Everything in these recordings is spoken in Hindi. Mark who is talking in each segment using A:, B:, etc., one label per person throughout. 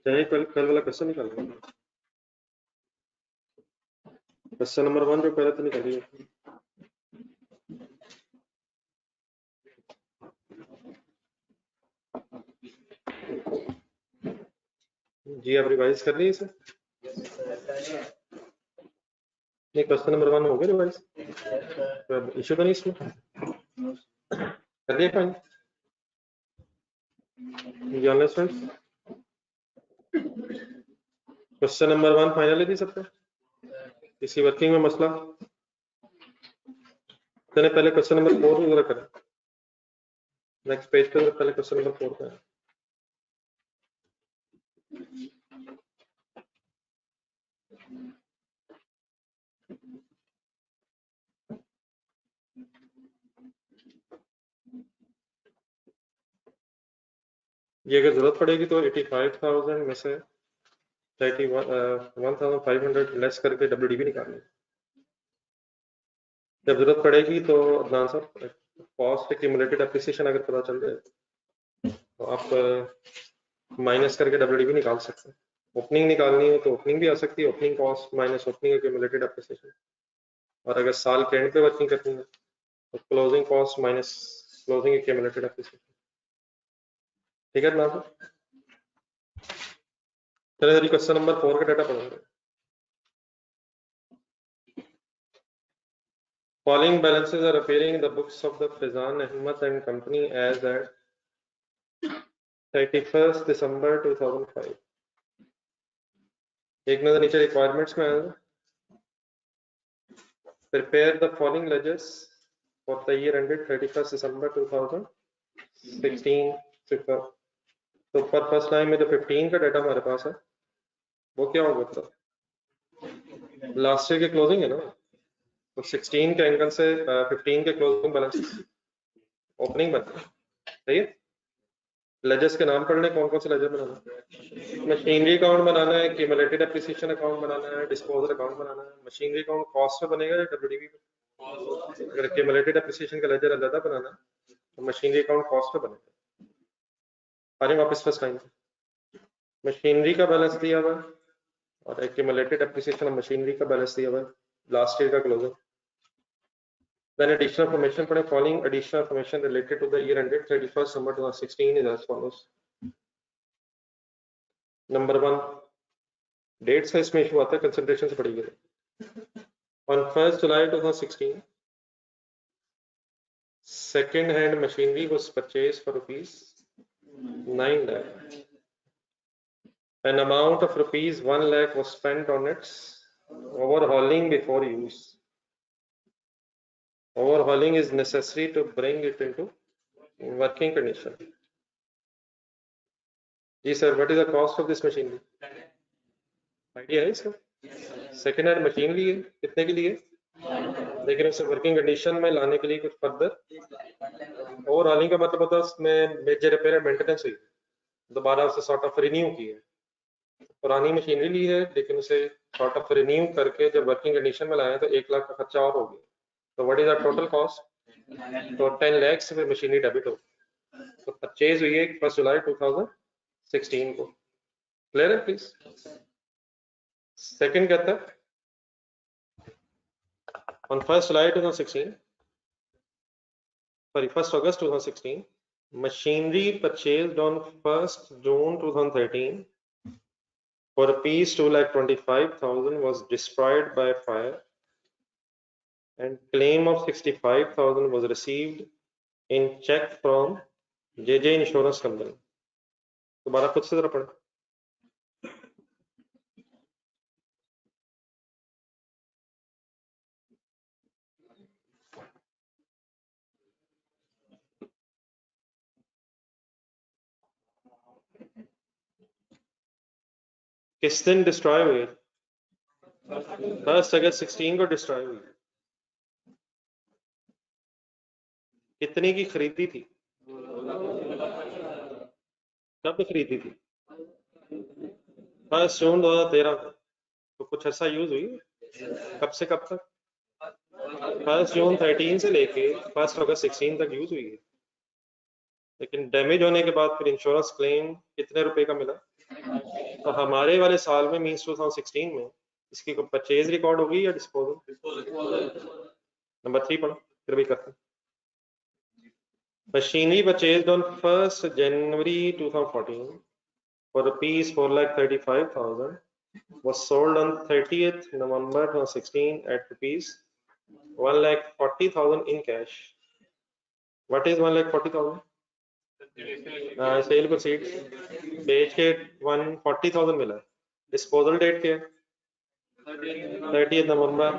A: चाहे कल वाला क्वेश्चन निकाल लो। क्वेश्चन नंबर 1 जो पहले तो निकालिए। जी आप रिवाइज कर लिए इसे? नहीं, क्वेश्चन नंबर 1 हो गया रिवाइज? इशू तो नहीं इसमें? कर दिया फाइन? क्वेश्चन नंबर 1 फाइनल थी सबका? किसी वर्किंग में मसला? चले पहले क्वेश्चन नंबर 4 जरा करें। नेक्स्ट पेज पे पहले क्वेश्चन नंबर 4 का है। ये अगर जरूरत पड़ेगी तो 85,000 में से 1,500 लेस करके WDV निकालना। जब जरूरत पड़ेगी तो अदनान साहब कॉस्ट एक्यूमुलेटेड एप्रिसिएशन अगर पता चल जाए तो आप माइनस करके WDV निकाल सकते हैं। ओपनिंग निकालनी हो तो ओपनिंग भी आ सकती है, opening cost minus opening accumulated appreciation. और अगर साल के एंड पे वर्किंग करनी है तो closing cost minus closing accumulated appreciation. ठीक है अदनान साहब? चलिए जल्दी क्वेश्चन नंबर 4 का डाटा पढ़ेंगे। Following balances are appearing in the books of the Fizan Ahmad and Company as at 31st December 2005. एक नजर नीचे रिक्वायरमेंट्स में आएगा। Prepare the following ledgers for the year ended 31st December 2016. तो पर फर्स्ट लाइन में जो 15 का डाटा हमारे पास है वो क्या होगा? तो लास्ट ईयर के क्लोजिंग है ना, तो 16 के एंगल से 15 के क्लोजिंग बैलेंस ओपनिंग बनता है। सही है? लेजर्स के नाम पढ़ने कौन कौन से लेजर बनाना है? मशीनरी अकाउंट बनाना है, क्यूमुलेटेड एप्रिसिएशन अकाउंट बनाना है, डिस्पोजल अकाउंट बनाना है। मशीनरी अकाउंट कॉस्ट पे बनेगा या WDV पे? अगर क्यूमुलेटेड एप्रिसिएशन का लेजर अलग बनाना है तो मशीनरी अकाउंट कॉस्ट पे बनेगा। आ रहे वापस फर्स्ट लाइन पे मशीनरी का बैलेंस दिया हुआ है और एक्यूमुलेटेड एप्रिसिएशन ऑफ मशीनरी का बैलेंस दिया हुआ है लास्ट ईयर का closing. Then additional information for the following additional information related to the year ended 31st December 2016 is as follows. Number 1, dates का इसमें इशू आता है, कंसंट्रेशन से पड़ी गई। On 1st July 2016, second hand machinery was purchased for ₹9 lakh. An amount of ₹1 lakh was spent on its overhauling before use. Overhauling is necessary to bring it into working condition. जी sir, what is the cost of this machinery? Idea है इसका? सेकेंड हैंड मशीन ली है, कितने के लिए? लेकिन उसे वर्किंग कंडीशन में लाने के लिए कुछ फर्दर ओवरहॉलिंग का मतलब होता है उसमें मेजर रिपेयर मेंटेनेंस हुई, दोबारा उसे सॉर्ट ऑफ रिन्यू की है। पुरानी मशीनरी ली है लेकिन उसे सॉर्ट ऑफ रिन्यू करके जब वर्किंग कंडीशन में लाया तो 1 लाख का खर्चा और हो गया। तो what is the total cost? तो 10 लाख से मशीनरी डेबिट हो। तो परचेज हुई है 1 जुलाई 2016 को। क्लियर है प्लीज? सेकंड कहता है on 1st July 2016, sorry 1st August 2016, machinery purchased on 1st June 2013 for ₹2,25,000 was destroyed by fire and claim of 65,000 was received in check from JJ Insurance Company. दोबारा खुद से जरा पढ़ें। किस दिन डिस्ट्रॉय हुई? 1st अगस्त 16 को डिस्ट्रॉय हुई। कितने की खरीदी थी? कब खरीदी थी? 1 जून 2013 को। तो कुछ ऐसा यूज हुई? कब से कब तक? 1 जून 13 से लेके 1 अगस्त 16 तक यूज हुई है। लेकिन डैमेज होने के बाद फिर इंश्योरेंस क्लेम कितने रुपए का मिला? तो हमारे वाले साल में मींस 2016 में इसकी परचेज रिकॉर्ड होगी या डिस्पोजल? नंबर 3 पढ़ो फिर भी करते हैं। Machinery purchased on 1st January 2014 for rupees 4,35,000 was sold on 30th November 2016 at rupees 1,40,000 in cash. What is 1,40,000? Cell proceed बेच के 140,000 मिला। डिस्पोजल डेट क्या है? 30 नवंबर।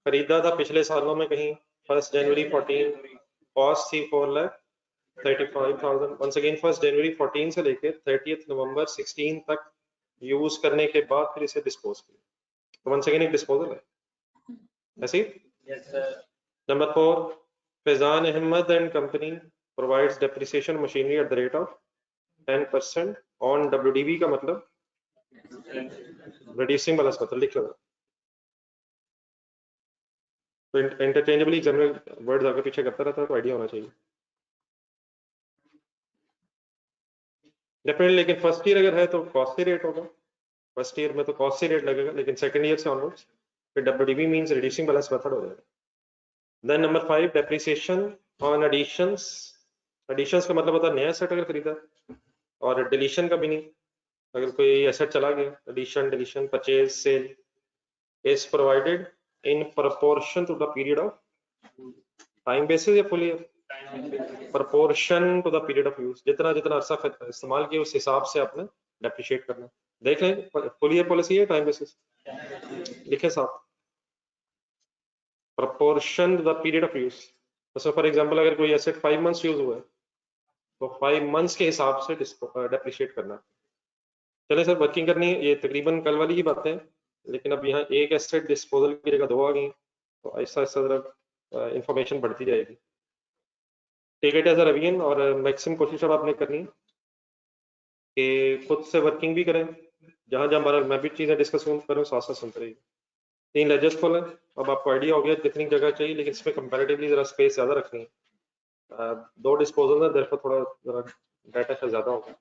A: खरीदा था पिछले सालों में कहीं 1 जनवरी 14, कॉस्ट थी 4,35,000। वंस अगेन 1 जनवरी 14 से लेके 30 नवंबर 16 तक यूज करने के बाद फिर इसे डिस्पोज किया, तो वंस अगेन एक डिस्पोजल है ऐसे ही। Number 4, Faizan Ahmed and company provides depreciation machinery at the rate of 10% on WDV का मतलब reducing balance मतलब लिख लो। तो इंटरचेंजेबली जनरल वर्ड्स आगे पीछे करता रहता है तो आइडिया होना चाहिए डेफिनेटली। लेकिन फर्स्ट ईयर अगर है तो कॉस्टली रेट होगा, फर्स्ट ईयर में तो कॉस्टली रेट लगेगा, लेकिन सेकंड ईयर से ऑनवर्ड्स फिर WDV means reducing balance method हो जाएगा। Then number 5, depreciation on additions. Additions का मतलब होता है नया सेट अगर खरीदा, और डिलीशन का भी नहीं, अगर कोई एसेट चला गया, addition deletion purchase sale is provided in proportion to the period of time basis या full year? Proportion to the period of use, जितना जितना अरसा इस्तेमाल किया उस हिसाब से आपने डेप्रिशिएट करना। देख लें फुल ईयर पॉलिसी है टाइम बेसिस, लिखे साथ proportion to the period of use. तो फॉर एग्जांपल अगर कोई एसेट 5 मंथ्स यूज हुआ है तो 5 मंथ्स के हिसाब से डेप्रिशिएट करना। चले सर वर्किंग करनी है, ये तकरीबन कल वाली ही बातें हैं, लेकिन अब यहाँ एक एसेट डिस्पोजल की जगह 2 आ गई, तो ऐसा ऐसा जरा इंफॉर्मेशन बढ़ती जाएगी। Take it as a revision, और मैक्सिमम कोशिश अब आपने करनी है कि खुद से वर्किंग भी करें, जहाँ जहाँ हमारा मैं भी चीज़ें डिस्कस करूँ साथ साथ सुनते रहिए। 3 लेजर्स खोलें, अब आपको आइडिया हो गया कितनी जगह चाहिए, लेकिन इसमें कंपैरेटिवली जरा स्पेस ज़्यादा रखनी है। 2 डिस्पोजल है, देयरफॉर थोड़ा जरा डाटा से ज़्यादा होगा।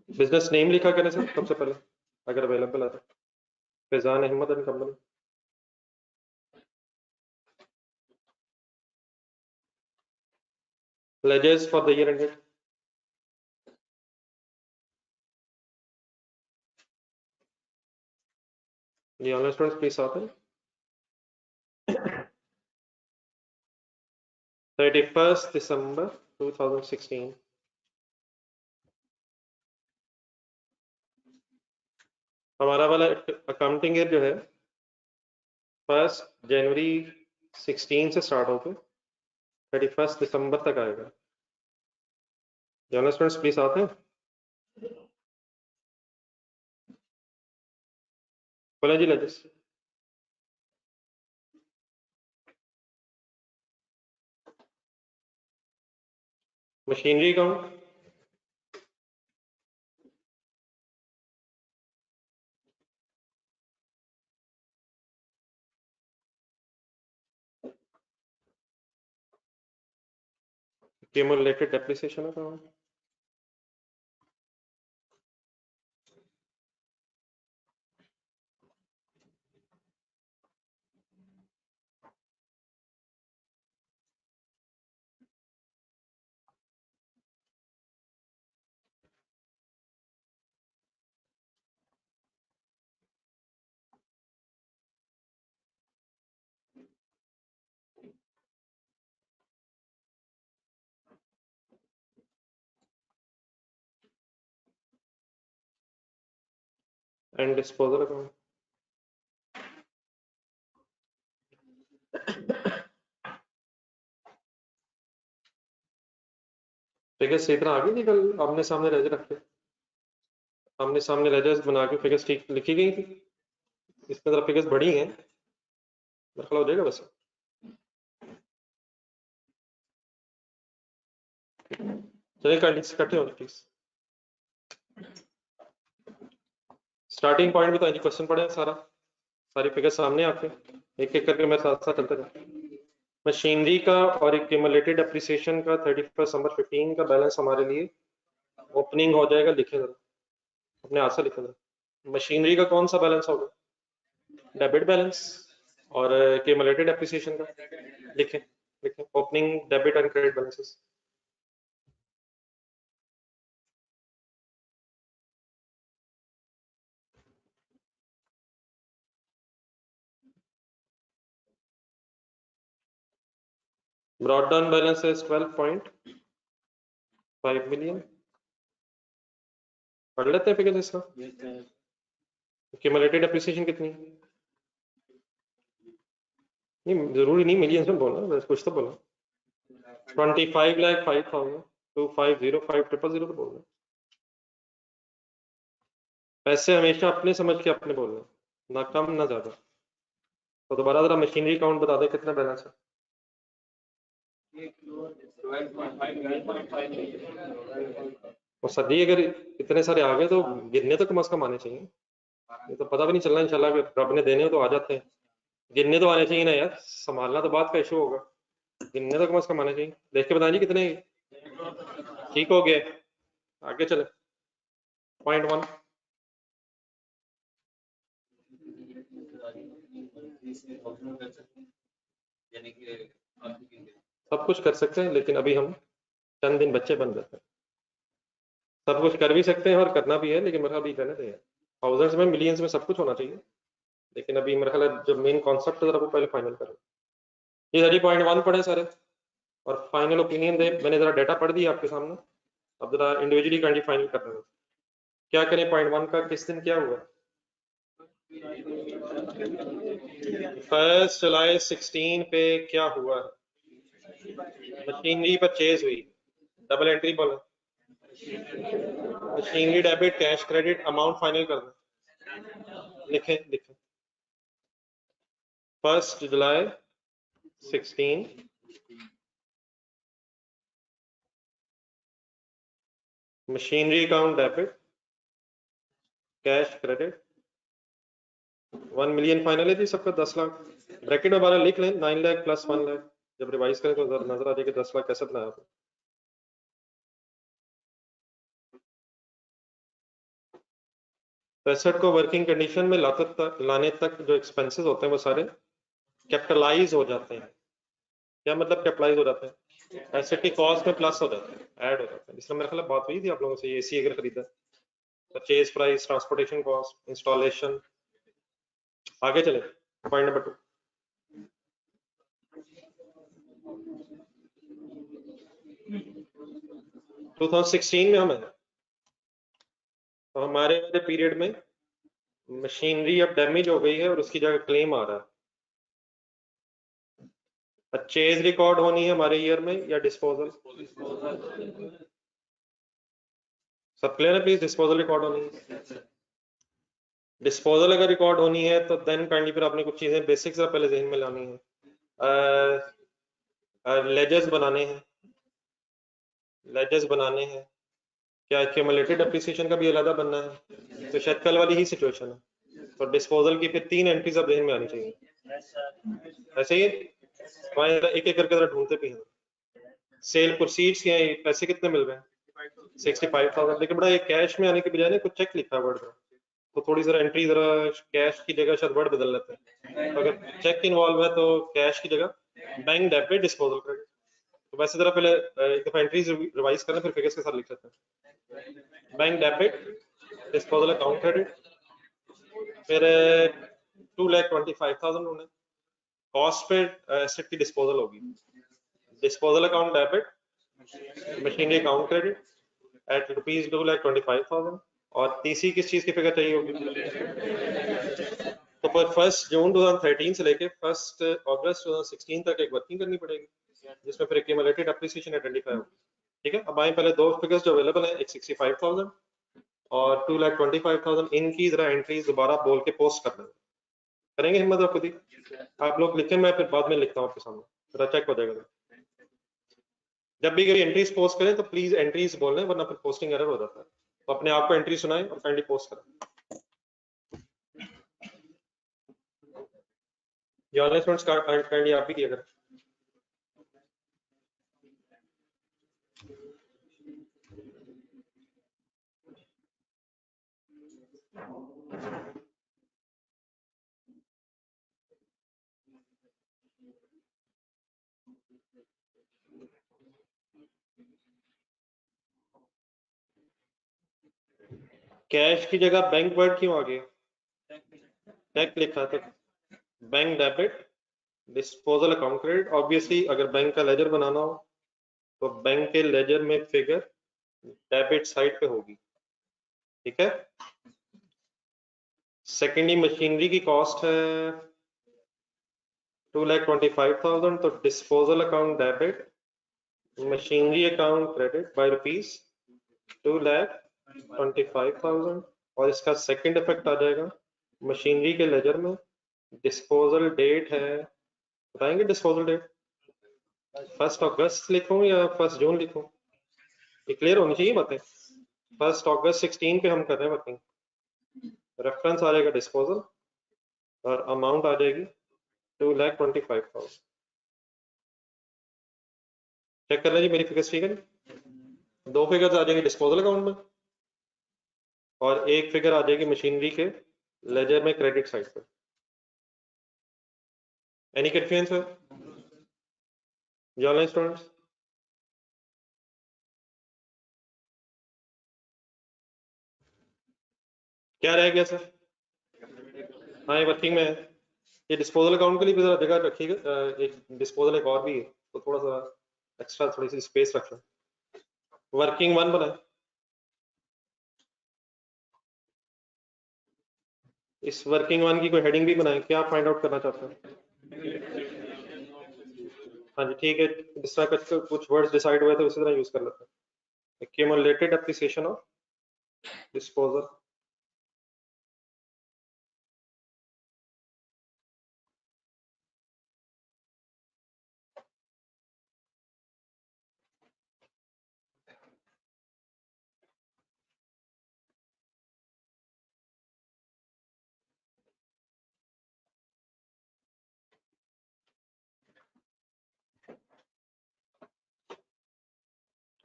A: बिजनेस नेम लिखा करें सर सबसे पहले अगर अवेलेबल है तो, Faizan Ahmed and company. Ledgers for the year ended. The online students please open. 31st December 2016. हमारा वाला अकाउंटिंग ईयर जो है 1 जनवरी 16 से स्टार्ट होकर 31 दिसंबर तक आएगा। ऑनलाइन स्टूडेंट्स प्लीज आते हैं, बोला जी ledgers. Machinery account, accumulated depreciation account, and disposal account. Figures सही तरह आ गई थी कल आमने सामने लेजर रख के, आमने सामने लेजर्स बना के फिगर्स ठीक लिखी गई थी। इसमें जरा फिगर्स बड़ी हैं, मेरा ख्याल हो जाएगा बस। चलिए काइंडली इकट्ठे होने प्लीज। स्टार्टिंग पॉइंट भी तो क्वेश्चन पढ़े सारा, सारी फिगर सामने आपके, एक एक करके मैं साथ साथ चलते जाऊँ। मशीनरी का और एक्यूमुलेटेड एप्रिसिएशन का 31 दिसंबर 15 का बैलेंस हमारे लिए ओपनिंग हो जाएगा, लिखे जरा अपने हाथ से लिखे जरा। मशीनरी का कौन सा बैलेंस होगा? Debit balance. और एक्यूमुलेटेड एप्रिसिएशन का लिखे लिखे opening debit and credit balances. Brought down balance is 12.5 million. पढ़ लेते हैं फिगर इसका। एक्यूमुलेटेड एप्रिसिएशन कितनी? नहीं जरूरी नहीं मिलियंस में बोलना, बस कुछ तो बोलना। 25,05,000 2505,000 तो बोलना। पैसे हमेशा अपने समझ के अपने बोलना, ना कम ना ज्यादा। तो दोबारा जरा मशीनरी काउंट बता दे कितना बैलेंस है। और सदी अगर इतने सारे आ गए तो गिनने तो कम से कम आने चाहिए। ये तो पता भी नहीं चलना इंशाल्लाह, अगर रब ने देने हो तो आ जाते हैं। गिनने तो आने चाहिए ना यार, संभालना तो बात का इशू होगा। गिनने तो कम से कम आने चाहिए। देख के बताएं जी कितने। ठीक हो गए, आगे चले। पॉइंट 1 सब कुछ कर सकते हैं, लेकिन अभी हम चंद दिन बच्चे बन जाते हैं। सब कुछ कर भी सकते हैं और करना भी है, लेकिन मेरा अभी कहने दें थाउजेंड्स में मिलियंस में सब कुछ होना चाहिए, लेकिन अभी मेरा ख्याल है जो मेन कॉन्सेप्ट है जरा वो पहले फाइनल करें। ये सारी पॉइंट 1 पढ़े सारे और फाइनल ओपिनियन दे। मैंने जरा डाटा पढ़ दिया आपके सामने, अब जरा इंडिविजुअली काइंडली फाइनल करना है। क्या करें पॉइंट 1 का, किस दिन क्या हुआ? 1 जुलाई 16 पे क्या हुआ? मशीनरी परचेज हुई, डबल एंट्री बोला। Machinery debit cash credit amount final करना, लिखें लिखें। 1 जुलाई 16 machinery account debit cash credit 1 million final है जी सबका 10 लाख। ब्रैकेट में 12 लिख लें, 9 लाख प्लस 1 लाख। जब रिवाइज करें तो नजर आ जाएगा 10 लाख कैसे बनाया आपने। एसेट को वर्किंग कंडीशन में लाने तक जो एक्सपेंसेस होते हैं वो सारे कैपिटलाइज हो जाते हैं। क्या मतलब कैपिटलाइज हो जाते हैं? एसेट की कॉस्ट में प्लस हो जाते हैं, ऐड हो जाते हैं। इसलिए मेरे ख्याल बात हुई थी आप लोगों से, एसी अगर खरीदा, purchase price, transportation cost, installation. आगे चले पॉइंट नंबर 2। टू 2016 में हम है, तो हमारे वाले पीरियड में मशीनरी अब डैमेज हो गई है और उसकी जगह क्लेम आ रहा है। परचेज रिकॉर्ड होनी है हमारे ईयर में या डिस्पोजल? सब क्लियर है प्लीज? डिस्पोजल रिकॉर्ड होनी है। डिस्पोजल अगर रिकॉर्ड होनी है तो देन काइंडली फिर आपने कुछ चीजें बेसिक्स पहले जहन में लानी है। लेजर्स बनाने हैं, लेजर्स बनाने हैं। क्या एक्यूमुलेटेड एप्रिसिएशन का भी अलग बनना है? तो शायद कल वाली ही सिचुएशन है। तो डिस्पोजल की फिर 3 एंट्रीज अब जहन में आनी चाहिए। ऐसे ही एक एक करके जरा ढूंढते भी हैं। सेल प्रोसीड्स के पैसे कितने मिल रहे हैं? 65,000। लेकिन बड़ा ये कैश में आने के बजाय ना कुछ चेक लिखा है वर्ड में, तो थोड़ी जरा एंट्री जरा कैश की जगह शायद वर्ड बदल लेते हैं। तो अगर चेक इन्वॉल्व है तो कैश की जगह बैंक डेबिट डिस्पोजल क्रेडिट। तो वैसे जरा पहले एक दफा एंट्रीज रिवाइज करना, फिर फिगर्स के साथ लिख लेते हैं। Bank debit disposal account credit, फिर 2,25,000 होने कॉस्ट पे एसेट की डिस्पोजल होगी। Disposal account debit machinery account credit at rupees 2,25,000। और तीसरी किस चीज की फिगर चाहिए होगी? तो पर 1 जून 2013 से लेके 1 अगस्त 2016 तक एक वर्किंग करनी पड़ेगी, जिसमें फिर एक्यूमुलेटेड एप्रिसिएशन आइडेंटिफाई होगी। ठीक है, अब आए पहले दो फिगर्स जो अवेलेबल है, एक 65,000 और 2,25,000। इनकी जरा एंट्रीज दोबारा बोल के पोस्ट करना करेंगे हिम्मत आप खुद ही। आप लोग लिखें, मैं फिर बाद में लिखता हूँ आपके सामने, जरा चेक हो जाएगा। जब भी कोई एंट्रीज पोस्ट करें तो प्लीज एंट्रीज बोलें, वरना फिर पोस्टिंग एरर हो जाता है। तो अपने आप को एंट्री सुनाएं और काइंडली पोस्ट करें। ये ऑनलाइन स्टूडेंट्स काइंडली आप भी किया करें। कैश की जगह बैंक वर्ड क्यों आ गया? टैक लिखा तो bank debit disposal account credit. Obviously अगर बैंक का लेजर बनाना हो तो बैंक के लेजर में फिगर डेबिट साइड पे होगी, ठीक है। सेकेंडली मशीनरी की कॉस्ट है 2,25,000, तो disposal account debit, machinery account credit by rupees 2,25,000, और इसका सेकंड इफेक्ट आ जाएगा मशीनरी के लेजर में। डिस्पोजल डेट है, बताएंगे डिस्पोजल डेट 1 अगस्त लिखूं या 1 जून लिखूं? ये क्लियर होनी चाहिए बातें। 1 अगस्त 16 पे हम कर रहे हैं वर्किंग। रेफरेंस आ जाएगा डिस्पोजल और अमाउंट आ जाएगी 2,25,000। चेक कर लीजिए मेरी फिगर्स ठीक है। 2 फिगर्स आ जाएंगे डिस्पोजल अकाउंट में और 1 फिगर आ जाएगी मशीनरी के लेजर में क्रेडिट साइड पर। Any confusion sir? Online students क्या रह गया सर? हाँ ये वर्किंग में है। ये डिस्पोजल अकाउंट के लिए भी जरा जगह रखिएगा। एक डिस्पोजल एक और भी है तो थोड़ा सा एक्स्ट्रा थोड़ी सी स्पेस रख लें। वर्किंग 1 बनाए। इस वर्किंग 1 की कोई हेडिंग भी बनाए, क्या फाइंड आउट करना चाहते हैं? हाँ जी ठीक है, जिस तरह कुछ वर्ड्स डिसाइड हुए थे उसी तरह यूज कर लेते हैं। Accumulated appreciation of disposal.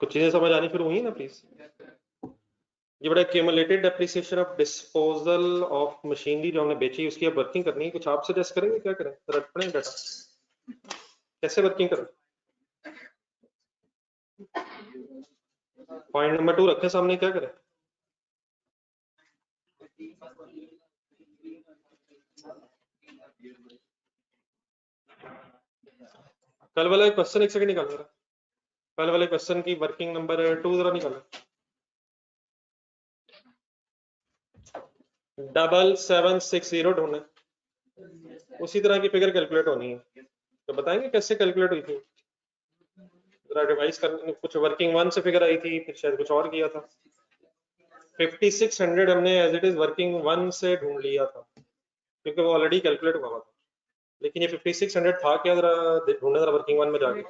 A: कुछ चीजें समझ आनी शुरू हुई ना प्लीज? ये बड़ा accumulated depreciation of disposal of machinery जो हमने बेची उसकी अब वर्किंग करनी है। कुछ आप सजेस्ट करेंगे क्या करें? रट पड़े डाटा कैसे वर्किंग करें? पॉइंट नंबर 2 रखें सामने, क्या करें? कल वाला क्वेश्चन एक सेकंड निकाल रहा, कल वाले क्वेश्चन की वर्किंग नंबर 2 जरा निकालो। 7760 ढूंढे, उसी तरह की फिगर कैलकुलेट होनी है तो बताएंगे कैसे कैलकुलेट हुई थी? जरा रिवाइज करने, कुछ वर्किंग 1 से फिगर आई थी फिर शायद कुछ और किया था। 5600 हमने एज इट इज वर्किंग 1 से ढूंढ लिया था क्योंकि वो ऑलरेडी कैलकुलेट हुआ था, लेकिन ये 5600 था क्या? जरा ढूंढे जरा वर्किंग 1 में जाके।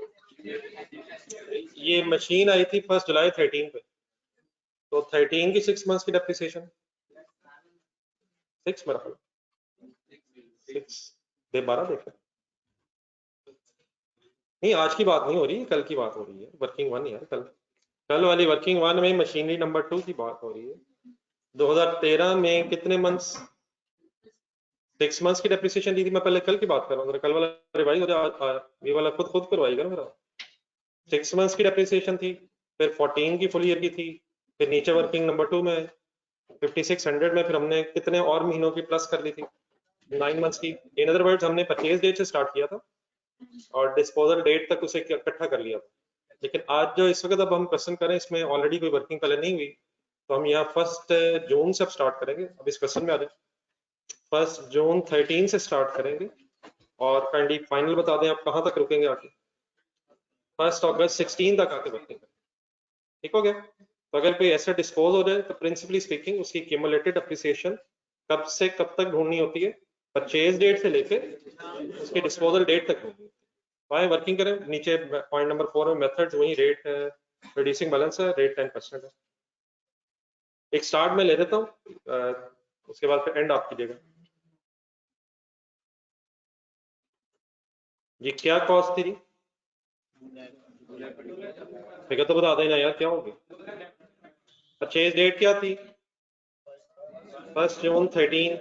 A: ये मशीन आई थी 1 जुलाई 13 पे, तो 13 की 6 मंथ्स की डेप्रिसिएशन 6 मेरा ख्याल 6 दे 12 देखें। नहीं आज की बात नहीं हो रही, कल की बात हो रही है। वर्किंग 1 यार, कल वाली वर्किंग 1 में मशीनरी नंबर 2 की बात हो रही है। 2013 में कितने मंथ्स? 6 मंथ्स की डेप्रिसिएशन दी थी। मैं पहले कल की बात कर रहा हूँ, कल वाला रिवाइज हो जाए, ये वाला खुद करवाइएगा ना मेरा। 6 मंथ्स की डेप्रिसिएशन थी, फिर 14 की फुल ईयर की थी, फिर नीचे वर्किंग नंबर 2 में 5600 में फिर हमने कितने और महीनों की प्लस कर ली थी? 9 मंथ्स की। इन अदर वर्ड्स हमने परचेज डेट से स्टार्ट किया था और डिस्पोजल डेट तक उसे इकट्ठा कर लिया था। लेकिन आज जो इस वक्त अब हम क्वेश्चन करें इसमें ऑलरेडी कोई वर्किंग पहले नहीं हुई, तो हम यहाँ 1 जून से अब स्टार्ट करेंगे। अब इस क्वेश्चन में आ जाए। 1 जून 13 से स्टार्ट करेंगे और काइंडली फाइनल बता दें आप कहाँ तक रुकेंगे आके? 1 अगस्त 16 तक आके वर्किंग करें, ठीक हो गया? तो अगर कोई ऐसा डिस्पोज हो जाए तो प्रिंसिपली स्पीकिंग उसकी क्यूमुलेटेड एप्रिसिएशन कब से कब तक ढूंढनी होती है? परचेज डेट से लेके उसकी डिस्पोजल डेट तक ढूंढनी होती है। आए वर्किंग करें। नीचे पॉइंट नंबर 4 में मेथड्स वही रेट है, रिड्यूसिंग बैलेंस है, रेट 10% है। एक स्टार्ट में ले देता हूँ, उसके बाद फिर एंड आप कीजिएगा। ये क्या कॉस्ट थी? फिगर तो बता देना यार क्या होगी। परचेज डेट क्या थी? 1 जून 13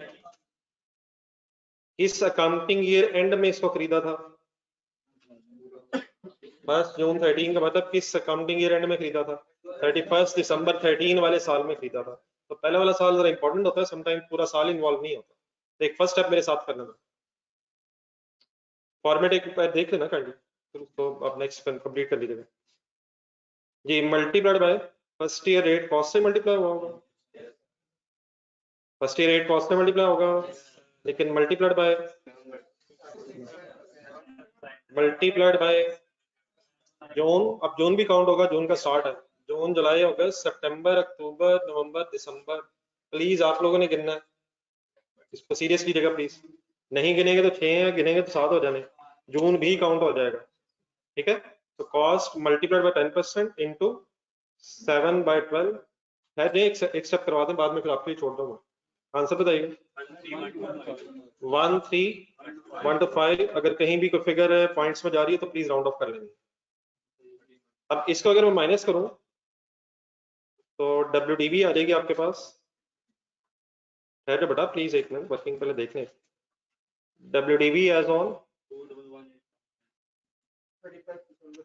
A: किस अकाउंटिंग ईयर एंड में इसको खरीदा था? 1 जून 13 का मतलब किस अकाउंटिंग ईयर एंड में खरीदा था? 31 दिसंबर 13 वाले साल में खरीदा था। तो पहले वाला साल जरा इंपॉर्टेंट होता है, समटाइम पूरा साल इन्वॉल्व नहीं होता। तो एक फर्स्ट स्टेप मेरे साथ करना था, फॉर्मेट एक बार देख लेना काइंडली, फिर उसको आप नेक्स्ट कंप्लीट कर लीजिएगा जी। Multiplied by first year rate cost से मल्टीप्लाई हुआ होगा, फर्स्ट ईयर रेट कॉस्ट से मल्टीप्लाई होगा, लेकिन मल्टीप्लाइड बाय जून। अब जून भी काउंट होगा, जून का स्टार्ट है, जून जुलाई अगस्त सितंबर अक्टूबर नवंबर दिसंबर। प्लीज आप लोगों ने गिनना है, इसको सीरियस लीजिएगा प्लीज। नहीं गिनेंगे तो 6 है, गिनेंगे तो 7 हो जाने, जून भी काउंट हो जाएगा, ठीक है। तो कॉस्ट मल्टीप्लाइड बाय 10% इंटू 7/12 है जी। एक स्टेप करवा दें, बाद में फिर आपके लिए छोड़ दूंगा। आंसर बताइए। 1 3 1 to 5। अगर कहीं भी कोई फिगर पॉइंट्स में जा रही है तो प्लीज राउंड ऑफ कर लेंगे। अब इसको अगर मैं माइनस करूं तो WDV आ जाएगी आपके पास, है जो बेटा प्लीज एक मिनट वर्किंग पहले देख लें। WDV as on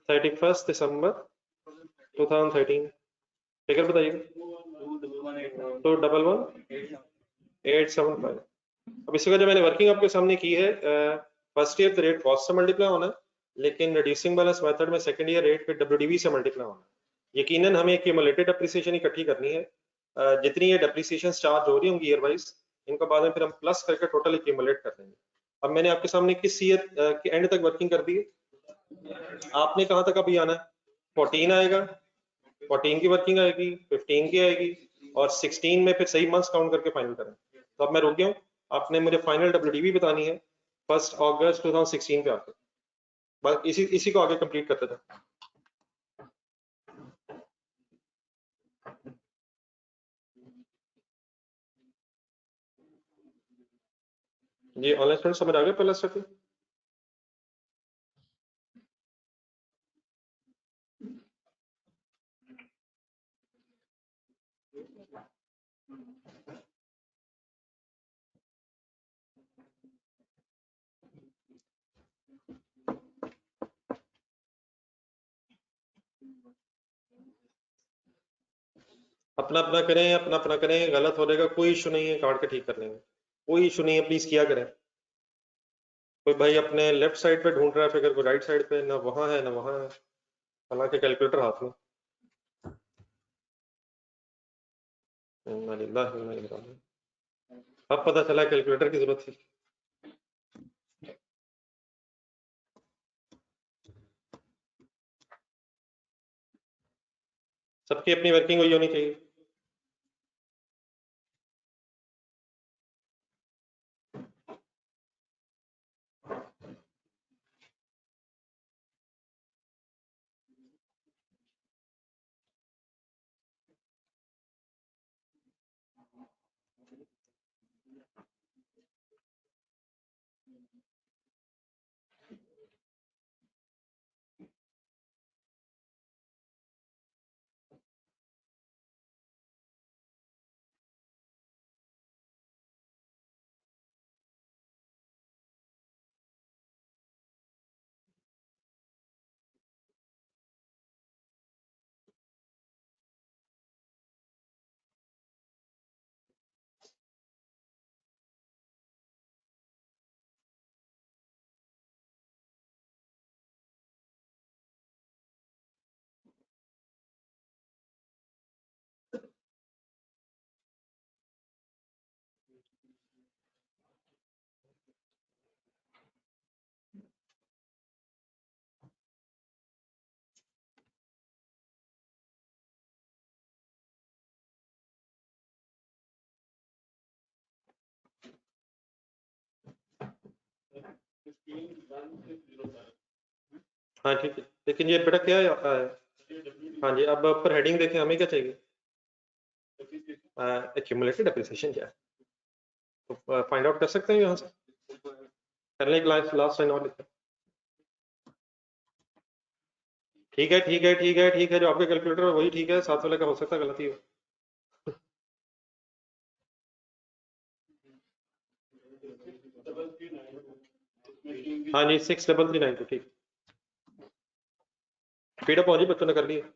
A: 31 December 2013, figure बताइए। 211,875। अब इसका जो मैंने वर्किंग आपके सामने की है, फर्स्ट ईयर रेट कॉस्ट से मल्टीप्लाई होना है, लेकिन रिड्यूसिंग बैलेंस मेथड में सेकंड ईयर रेट पे WDV से मल्टीप्लाई होना है। यकीनन हमें क्यूमुलेटेड डेप्रिसिएशन इकट्ठी करनी है, जितनी ये डेप्रिसिएशन चार्ज हो रही होंगी ईयर वाइज, इनको बाद में फिर हम प्लस करके टोटल एक्यूमुलेट कर देंगे। अब मैंने आपके सामने किस ईयर के एंड तक वर्किंग कर दी है, आपने कहाँ तक अभी आना है? 14 आएगा, 14 की वर्किंग आएगी, 15 की आएगी, और 16 में फिर सही मंथ्स काउंट करके फाइनल करें। तो अब मैं रुक गया हूँ, आपने मुझे फाइनल WDV बतानी है 1 अगस्त 2016 पे आकर, बस इसी को आगे कंप्लीट करते थे जी। ऑनलाइन स्टूडेंट समझ आ गया पहला स्टेप? अपना अपना करें, अपना अपना करें, गलत हो जाएगा कोई इशू नहीं है, काट के ठीक कर लेंगे, कोई इशू नहीं है, प्लीज किया करें। कोई भाई अपने लेफ्ट साइड पे ढूंढ रहा है फिगर, कोई राइट साइड पे, ना वहां है ना वहां है, हालांकि कैलकुलेटर हाथ में। अब पता चला कैलकुलेटर की जरूरत थी। सबकी अपनी वर्किंग हुई होनी चाहिए। हाँ ठीक है, लेकिन ये बेटा क्या है? हाँ जी, अब पर हेडिंग देखें, हमें क्या चाहिए? एक्यूमुलेटेड डेप्रिसिएशन क्या है, तो फाइंड आउट कर सकते हैं यहाँ से। करने की लास्ट लाइन और लिखते हैं। ठीक है ठीक है ठीक है ठीक है, जो आपके कैलकुलेटर है वही ठीक है, साथ वाले का हो सकता है गलती हो। हाँ जी 63392 ठीक। स्पीड अप हो जी, बच्चों ने कर लिया।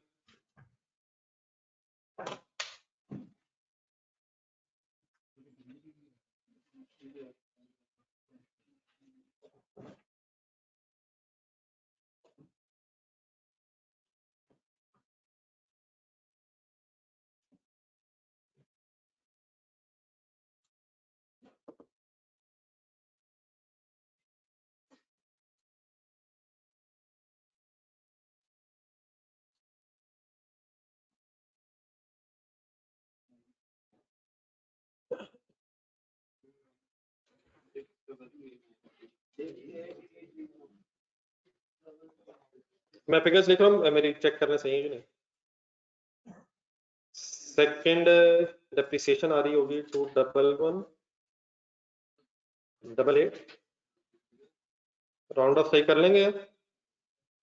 A: मैं फिगर्स लिख रहा हूँ, मेरी चेक करना सही है कि नहीं। सेकंड डेप्रिसिएशन आ रही होगी 211,188, राउंड ऑफ सही कर लेंगे।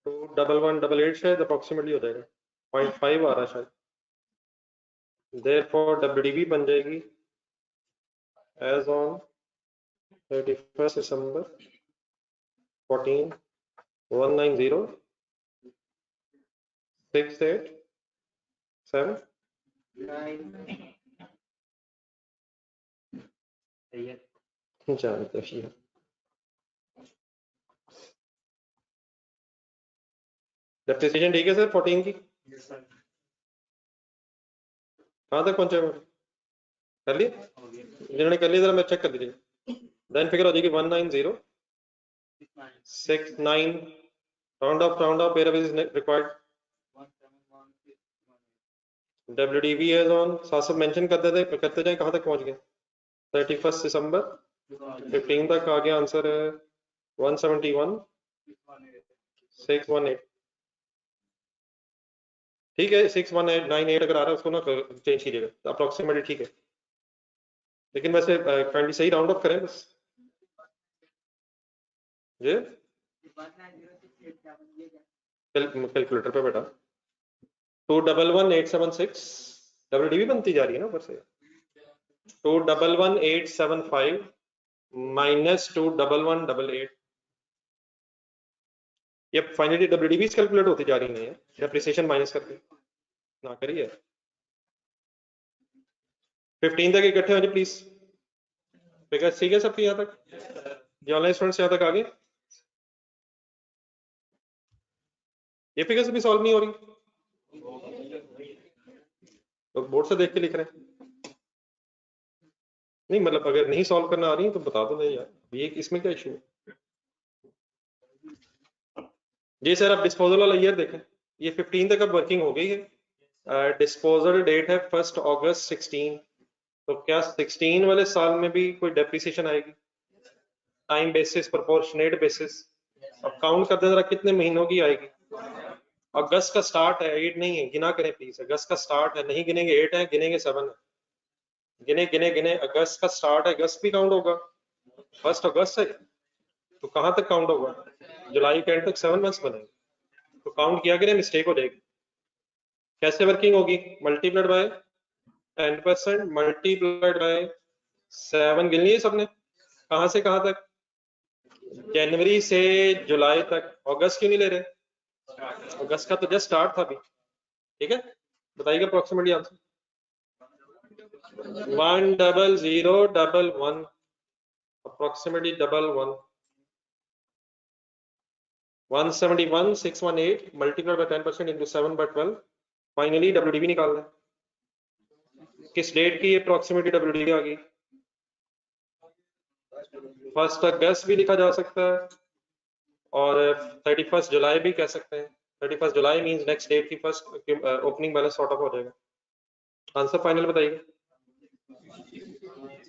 A: 211,188 शायद अप्रोक्सीमेटली हो जाएगा, 0.5 आ रहा है शायद। Therefore WDV बन जाएगी as on 31st December 14 190,687 जानते हैं। डेप्रिसिएशन ठीक है सर 14 की? कहाँ तक पहुंचे? कर लिए जिन्होंने कर लिया जरा मैं चेक कर दीजिए। देन फिगर हो जाएगी 190,669, round off where is required. WDV as on साथ सब मेंशन करते जाए कहाँ तक पहुंच गए। 31 दिसंबर 15 तक आ गया, आंसर है 171,618। ठीक है 6198 अगर आ रहा है उसको ना चेंज कीजिएगा, अप्रोक्सीमेटली ठीक है, लेकिन वैसे काइंडली सही राउंड ऑफ करें बस। ये कैलकुलेटर पे बेटा 211,876 WDV बनती जा रही है ना ऊपर से। 211,875 माइनस 211,188, ये फाइनली WDV कैलकुलेट होती जा रही है, डेप्रिसिएशन माइनस करके ना करिए। 15 तक इकट्ठे हो जाए प्लीज, फिगर ठीक है सबकी यहाँ तक? ये ऑनलाइन स्टूडेंट्स यहाँ तक आ गए? ये फिगर्स भी सॉल्व नहीं हो रही तो बोर्ड से देख के लिख रहे हैं? नहीं मतलब अगर नहीं सॉल्व करना आ रही तो बता दो नहीं यार, ये इसमें क्या इशू है? जी सर आप डिस्पोजल वाला ईयर देखें, ये 15 तक अब वर्किंग हो गई है। डिस्पोजल डेट है 1 अगस्त 16, तो क्या 16 वाले साल में भी कोई डेप्रिसिएशन आएगी? Time basis, proportionate basis. अब काउंट करते जरा कितने महीनों की आएगी। अगस्त का स्टार्ट है, 8 नहीं है, गिना करें प्लीज। अगस्त का स्टार्ट है, नहीं गिनेंगे 8 है, गिनेंगे 7 है। गिने गिने गिने, अगस्त का स्टार्ट है, अगस्त भी काउंट होगा। 1 अगस्त है तो कहाँ तक काउंट होगा? जुलाई के एंड तक 7 मंथ्स बनेंगे, तो काउंट किया करें, मिस्टेक हो जाएगी। कैसे वर्किंग होगी? मल्टीप्लाइड बाय 10% मल्टीप्लाइड बाय 7, गिन लिए सबने? कहाँ से कहाँ तक? जनवरी से जुलाई तक। अगस्त क्यों नहीं ले रहे? अगस्त का तो जस्ट स्टार्ट था अभी। ठीक है बताइएगा approximately answer. 100,11 approximately 11 171,618 multiplied by 10% into 7 by 12, finally WDV निकालना है। किस डेट की अप्रोक्सीमेटली WDV आ गई? 1 अगस्त भी लिखा जा सकता है और 31 जुलाई भी कह सकते हैं। 31 जुलाई मींस नेक्स्ट डेट की first opening balance sort of हो जाएगा। आंसर फाइनल बताइए।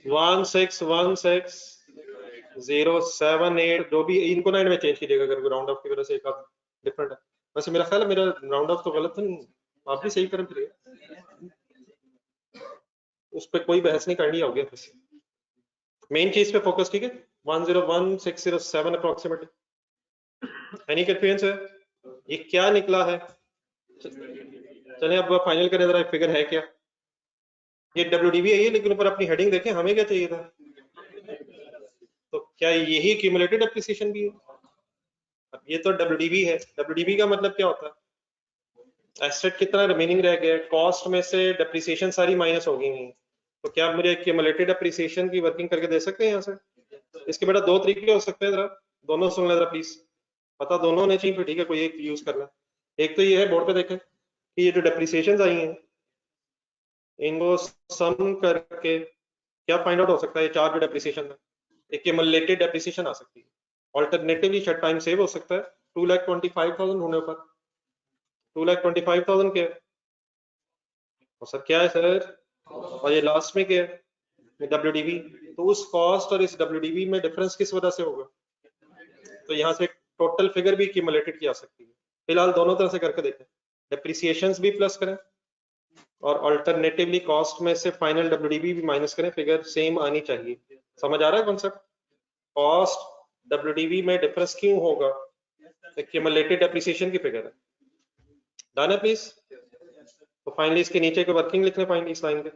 A: 1616078, जो भी इनको ना में चेंज कीजिएगा अगर राउंड ऑफ की वजह से एक आध डिफरेंट है। वैसे मेरा ख्याल है मेरा राउंड ऑफ तो गलत है, आप भी सही करें फिर, उस पर कोई बहस नहीं करनी होगी। मेन चीज पे फोकस, ठीक है। 101,607 अप्रोक्सीमेटली। एनी कंफ्यूजन है? ये क्या निकला है? चले अब फाइनल करें जरा, फिगर है क्या? ये WDV है लेकिन ऊपर अपनी हेडिंग देखें, हमें क्या चाहिए था? तो क्या यही क्यूमुलेटेड डेप्रिसिएशन भी है? अब ये तो WDV है, WDV का मतलब क्या होता है, एसेट कितना रिमेनिंग रह गया, कॉस्ट में से डेप्रिसिएशन सारी माइनस हो गई है, तो क्या आप मुझे एक्यूमुलेटेड डेप्रिसिएशन की वर्किंग करके दे सकते हैं यहाँ से? इसके बेटा दो तरीके हो सकते हैं, जरा दोनों सुन ले जरा प्लीज, पता दोनों होने चाहिए, फिर ठीक है कोई एक यूज करना। एक तो ये है, बोर्ड पे देखें कि ये जो डेप्रिसिएशन आई हैं इनको सम करके क्या फाइंड आउट हो सकता है, ये चार जो डेप्रिसिएशन है, एक्यूमुलेटेड डेप्रिसिएशन आ सकती है। ऑल्टरनेटिवली शायद टाइम सेव हो सकता है, 2,25,000 होने पर 2,25,000 के, और सर क्या है सर, और ये लास्ट में क्या है, WDV, तो उस कॉस्ट और इस WDV में डिफरेंस किस वजह से होगा, तो यहाँ से टोटल फिगर भी एक्यूमुलेटेड की जा सकती है। फिलहाल दोनों तरह से करके देखें, डेप्रिसिएशन भी प्लस करें और अल्टरनेटिवली कॉस्ट में से फाइनल WDV भी माइनस करें, फिगर सेम आनी चाहिए। समझ आ रहा है कॉन्सेप्ट? कॉस्ट WDV में डिफरेंस क्यों होगा, एक्यूमुलेटेड डेप्रिसिएशन की फिगर है। डन है प्लीज? तो फाइनली इसके नीचे के वर्किंग लिखने फाइनली इस लाइन के,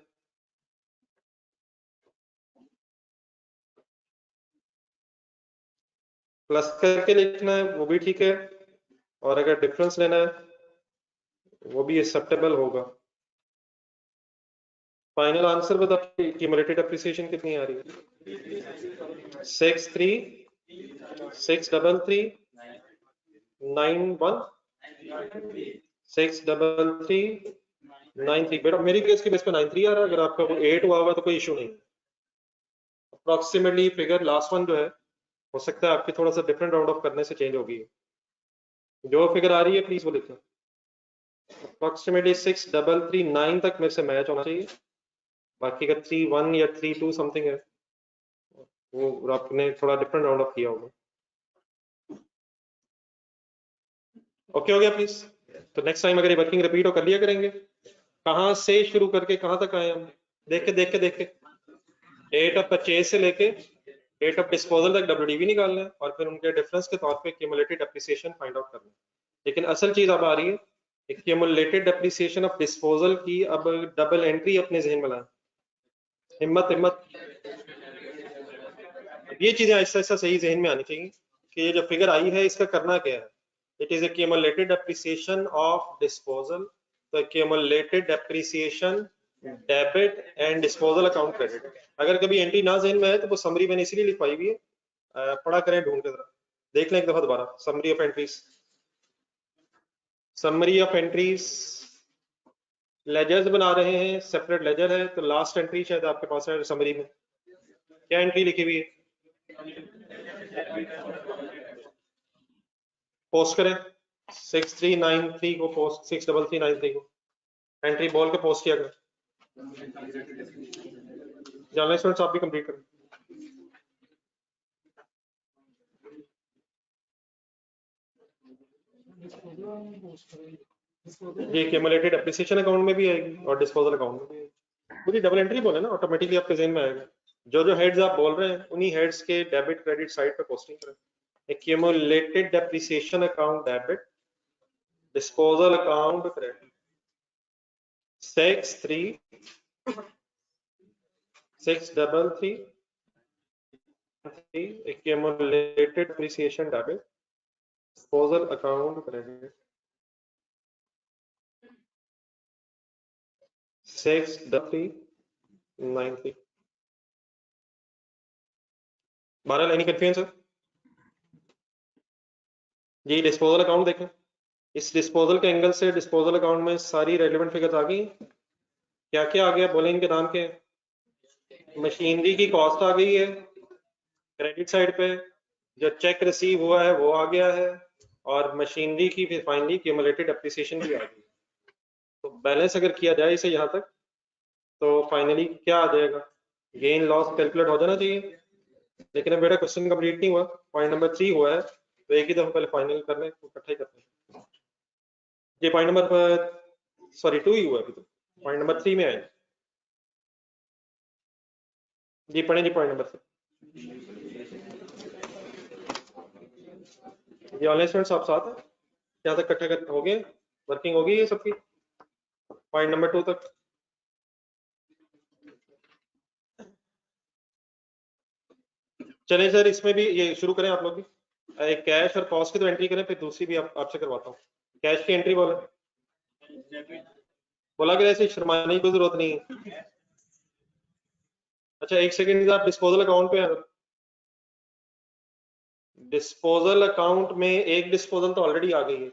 A: प्लस करके लिखना है वो भी ठीक है, और अगर डिफरेंस लेना है वो भी एक्सेप्टेबल होगा। फाइनल आंसर बताओ, एक्यूमुलेटेड एप्रिसिएशन कितनी आ रही है? 6,3,6,3,9,1,6,3,3,9,3। बेटा मेरी केस के बेस पे 9,3 आ रहा है, अगर आपका कोई 8 हुआ होगा तो कोई इशू नहीं। अप्रोक्सीमेटली फिगर लास्ट वन जो है, हो सकता है आपकी थोड़ा सा डिफरेंट राउंड ऑफ करने से चेंज होगी, जो फिगर आ रही है प्लीज वो लिखें। अप्रोक्सीमेटली 6,3,3,9 तक मेरे से मैच होना चाहिए, बाकी का 3,1 या 3,2 समथिंग है, वो आपने थोड़ा डिफरेंट राउंड ऑफ किया होगा। ओके हो गया प्लीज? तो नेक्स्ट टाइम अगर ये वर्किंग रिपीट हो कर लिया करेंगे। कहाँ से शुरू करके कहाँ तक आए हम, देख के डेट ऑफ परचेज से लेके डेट ऑफ डिस्पोजल तक WDV निकालना है, और फिर उनके डिफरेंस के तौर पे एक्यूमुलेटेड डेप्रिसिएशन फाइंड आउट करना है। लेकिन असल चीज अब आ रही है, एक्यूमुलेटेड डेप्रिसिएशन ऑफ डिस्पोजल की अब डबल एंट्री अपने जहन में लाएं। हिम्मत ये चीजें ऐसा ऐसा सही जहन में आनी चाहिए कि ये जो फिगर आई है इसका करना क्या है। It is accumulated depreciation of disposal, तो accumulated depreciation debit and disposal account credit. अगर कभी एंट्री ना जहन में है तो वो समरी मैंने इसीलिए लिखवाई हुई है, पढ़ा करें ढूंढ के, जरा देख लें एक दफा दोबारा। Summary of entries, summary of entries, ledgers बना रहे हैं, सेपरेट लेजर है, तो लास्ट एंट्री शायद आपके पास है समरी में, क्या एंट्री लिखी हुई है, पोस्ट करें 6,3,9,3 को, पोस्ट 6,3,3,9,3 को एंट्री बोल के पोस्ट किया करें। जानना स्टूडेंट्स आप भी कंप्लीट करें। ये एक्यूमुलेटेड एप्रिसिएशन अकाउंट में भी आएगी और डिस्पोजल अकाउंट में भी आएगी। पूरी डबल एंट्री बोले ना, ऑटोमेटिकली आपके जहन में आएगा। जो जो हेड्स आप बोल रहे हैं उन्हीं हेड्स के डेबिट क्रेडिट साइड पे पोस्टिंग करें। Accumulated depreciation account debit, disposal account credit, 6,3,6,3,3 accumulated depreciation debit, disposal account credit, 6,3,9,3। 12 line confusion sir जी। डिस्पोजल अकाउंट देखें, इस डिस्पोजल के एंगल से डिस्पोजल अकाउंट में सारी रेलेवेंट फिगर्स आ गई। क्या क्या आ गया बोले इनके नाम के, मशीनरी की कॉस्ट आ गई है क्रेडिट साइड पे, जो चेक रिसीव हुआ है वो आ गया है, और मशीनरी की फिर फाइनली एक्यूमुलेटेड एप्रिसिएशन भी आ गई। तो बैलेंस अगर किया जाए इसे यहाँ तक तो फाइनली क्या आ जाएगा, गेन लॉस कैलकुलेट हो जाना चाहिए। लेकिन अब बेटा क्वेश्चन कंप्लीट नहीं हुआ, पॉइंट नंबर 3 हुआ है, तो एक ही दफा पहले फाइनल कर लें, इकट्ठा ही करते हैं। ये पॉइंट नंबर सॉरी 2 ही हुआ अभी, तो पॉइंट नंबर 3 में आए जी, पढ़े जी पॉइंट नंबर 3। ये ऑनलाइन स्टूडेंट्स आप साथ हैं, यहाँ तक इकट्ठा कर हो गए, वर्किंग होगी ये सबकी पॉइंट नंबर 2 तक। चले सर इसमें भी ये शुरू करें आप लोग भी। एक कैश और कॉस्ट की तो एंट्री करें, फिर दूसरी भी आपसे करवाता हूँ। कैश की एंट्री बोला कि ऐसे शर्माने की जरूरत नहीं है। अच्छा एक सेकंड, आप डिस्पोजल अकाउंट पे आ। डिस्पोजल अकाउंट में एक डिस्पोजल तो ऑलरेडी आ गई है।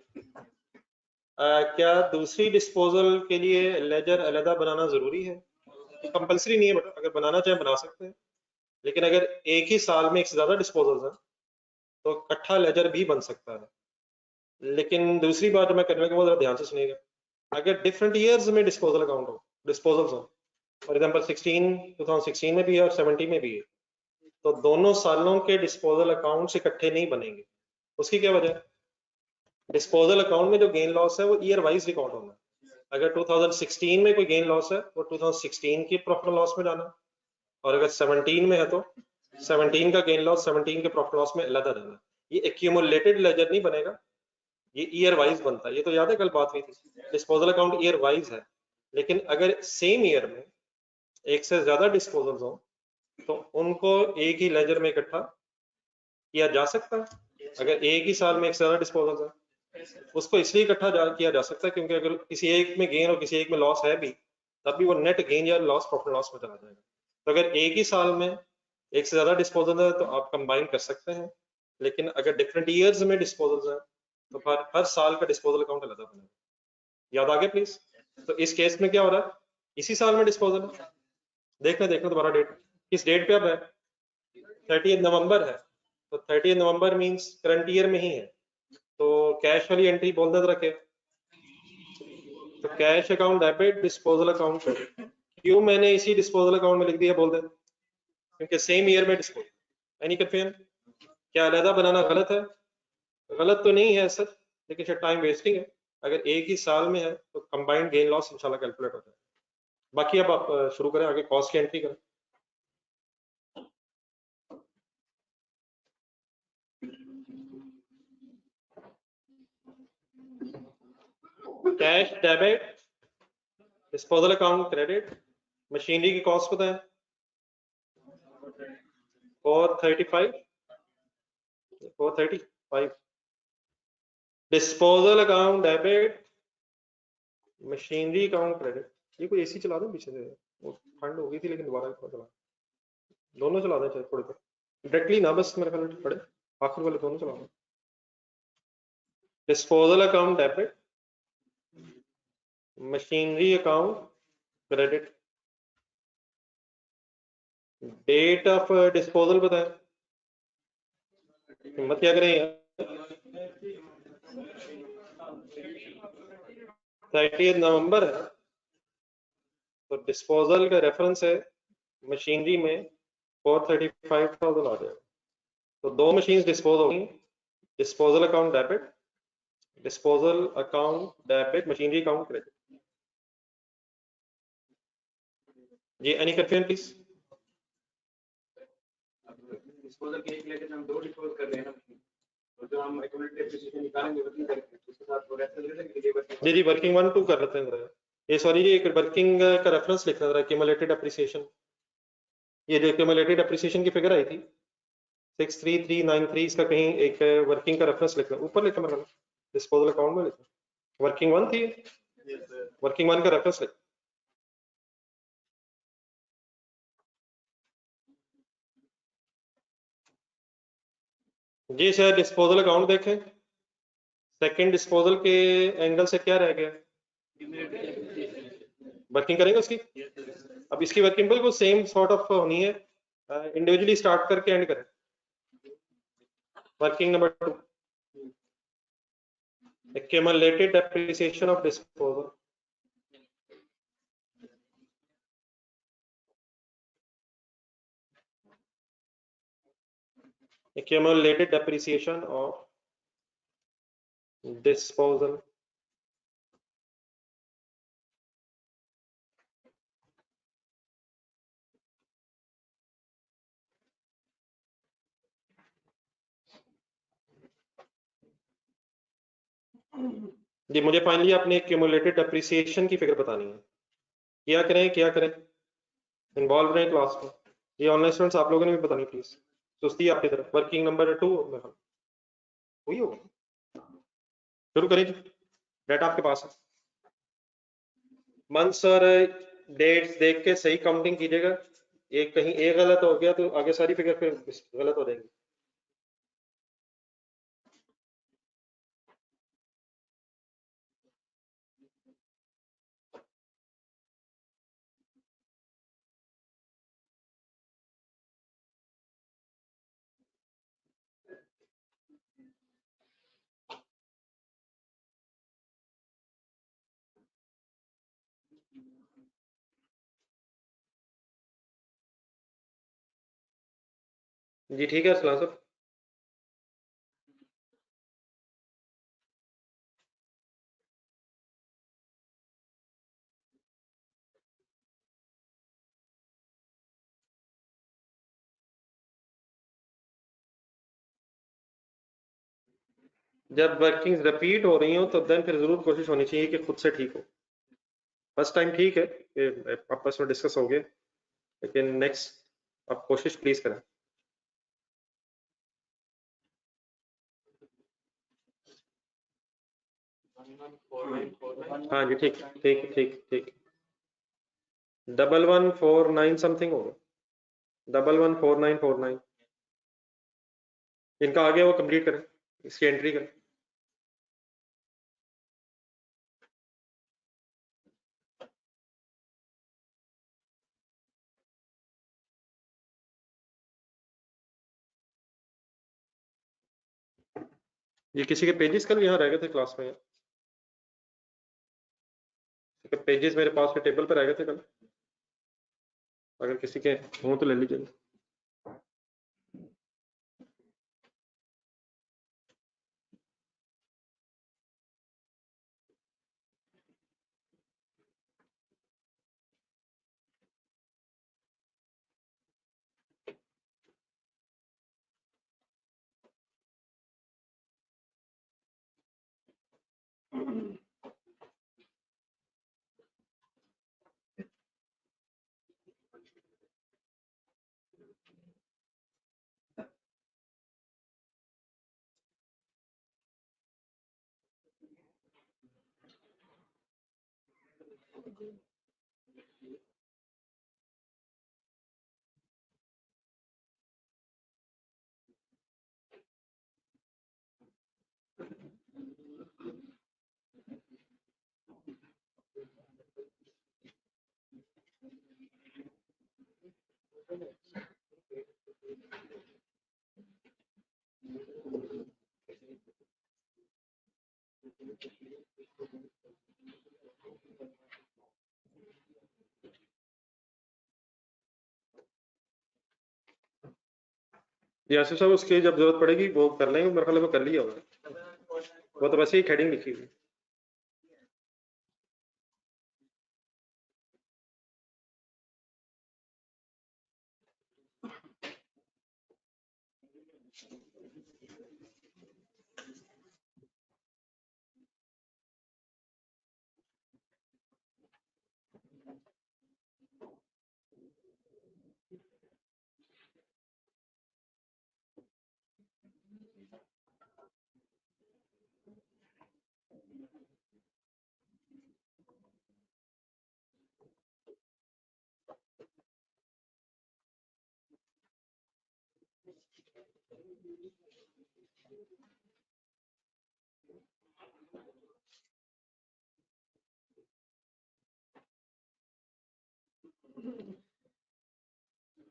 A: क्या दूसरी डिस्पोजल के लिए लेजर अलग बनाना जरूरी है? कंपलसरी नहीं है बेटा, अगर बनाना चाहे बना सकते हैं, लेकिन अगर एक ही साल में एक से ज्यादा डिस्पोजल है तो इकट्ठा लेजर भी बन सकता है। लेकिन दूसरी बात मैं करने के बाद ध्यान से सुनिएगा, अगर डिफरेंट ईयर्स में डिस्पोजल अकाउंट हो, डिस्पोजल्स हो, फॉर एग्जांपल 2016 में भी है और 17 में भी है, तो दोनों सालों के डिस्पोजल अकाउंट्स इकट्ठे नहीं बनेंगे। उसकी क्या वजह है? डिस्पोजल अकाउंट में जो गेन लॉस है वो ईयर वाइज रिकॉर्ड होना है। अगर 2016 में कोई गेन लॉस है वो 2016 की प्रॉफिट लॉस में जाना, और अगर 17 में है तो 17 का गेन लॉस 17 के प्रॉफिट लॉस में अलग रहना। ये एक्यूमुलेटेड लेजर नहीं बनेगा, ये ईयर वाइज बनता है। ये तो याद है कल बात हुई थी, डिस्पोजल अकाउंट ईयर वाइज है, लेकिन अगर सेम ईयर में एक से ज्यादा डिस्पोजल्स हो तो उनको एक ही लेजर में इकट्ठा किया जा सकता है। अगर एक ही साल में एक से ज्यादा डिस्पोजल्स है, उसको इसलिए इकट्ठा किया जा सकता है क्योंकि अगर किसी एक में गेन और किसी एक में लॉस है भी, तब भी वो नेट गेन या लॉस प्रॉफिट लॉस में चला जाएगा। तो अगर एक ही साल में एक से ज्यादा डिस्पोजल है तो आप कंबाइन कर सकते हैं, लेकिन अगर डिफरेंट ईयर्स में डिस्पोजल्स है तो हर साल का डिस्पोजल अकाउंट अलग बनेगा। याद आ गया प्लीज? तो इस केस में क्या हो रहा है, इसी साल में डिस्पोजल है। देखना दोबारा डेट, किस डेट पे अब है? 30 नवंबर है, तो 30 नवंबर मींस करंट ईयर में ही है, तो कैश वाली एंट्री बोल दे रखे, तो cash account debit, disposal account credit. क्यों मैंने इसी डिस्पोजल अकाउंट में लिख दिया बोल दे? क्योंकि सेम ईयर में डिस्पोजल। Any confusion? क्या अलहदा बनाना गलत है? गलत तो नहीं है सर, लेकिन शायद टाइम वेस्टिंग है। अगर एक ही साल में है तो कंबाइंड गेन लॉस इंशाल्लाह कैलकुलेट होता है। बाकी अब आप शुरू करें, आगे कॉस्ट की एंट्री करें। Cash debit, disposal account credit. Machinery की कॉस्ट बताएं। 435, 435। Disposal account debit, machinery account credit. ये कोई एसी चला दो पीछे से, वो ठंड हो गई थी लेकिन दोबारा चला, दोनों चला दें चाहे थोड़ी देर, डायरेक्टली ना बस मेरे ख्याल पड़े, आखिर वाले दोनों चला दें। Disposal account debit, machinery account credit. Date of disposal बताएं। हिम्मत क्या करें यार, 30 नवंबर है, तो डिस्पोजल का रेफरेंस है मशीनरी में 435,000 आ जाएगा। तो दो मशीन डिस्पोज होगी, disposal account debit, disposal account debit, machinery account credit. जी एनी कंफ्यूजन प्लीज? डिस्पोजल के रिलेटेड हम दो डिस्पोज कर रहे हैं ना, तो जो हम एक्यूमुलेटेड डेप्रिसिएशन निकालेंगे वर्किंग करेंगे उसके साथ वो रेफरेंस दे देंगे। जी वर्किंग 1 2 कर लेते हैं। ये सॉरी जी, एक वर्किंग का रेफरेंस लिखना जरा, एक्यूमुलेटेड डेप्रिसिएशन। ये जो एक्यूमुलेटेड डेप्रिसिएशन की फिगर आई थी 63393, इसका कहीं एक वर्किंग का रेफरेंस लिखना, ऊपर लिखा मेरा डिस्पोजल अकाउंट में लिखा, वर्किंग 1 थी, वर्किंग 1 का रेफरेंस लिखा। जी सर, डिस्पोजल अकाउंट देखें, सेकंड डिस्पोजल के एंगल से क्या रह गया, वर्किंग करेंगे उसकी। अब इसकी वर्किंग बिल्कुल सेम सॉर्ट ऑफ होनी है, इंडिविजुअली स्टार्ट करके एंड करें। Working number 2, accumulated depreciation of disposal. Accumulated depreciation of disposal. जी मुझे फाइनली अपने एक्यूमुलेटेड डेप्रिसिएशन की फिगर बतानी है। क्या करें इन्वॉल्व रहे क्लास में। ये ऑनलाइन स्टूडेंट्स आप लोगों ने भी बतानी प्लीज, सुस्ती आपकी तरफ। वर्किंग नंबर 2 हुई होगा। शुरू करें जी, डाटा आपके पास है। मंथ्स और डेट्स देख के सही काउंटिंग कीजिएगा, एक कहीं एक गलत हो गया तो आगे सारी फिगर फिर गलत हो जाएंगी। जी ठीक है असलाम साहब। जब वर्किंग्स रिपीट हो रही हो तो देन फिर जरूर कोशिश होनी चाहिए कि खुद से ठीक हो। फर्स्ट टाइम ठीक है कि आपस में डिस्कस हो गए, लेकिन नेक्स्ट आप कोशिश प्लीज करें। हाँ जी ठीक ठीक ठीक ठीक। 1149 समथिंग होगा, 114949। इनका आगे वो कंप्लीट करें, इसकी एंट्री करें। ये किसी के पेजेस कल यहाँ रह गए थे क्लास में, पेजेस मेरे पास के टेबल पर रह गए थे कल, अगर किसी के हों तो ले लीजिए। यासिर साहब उसकी जब जरूरत पड़ेगी वो कर लेंगे, मेरे ख्याल में वो कर लिया होगा, वो तो वैसे ही हेडिंग लिखी हुई।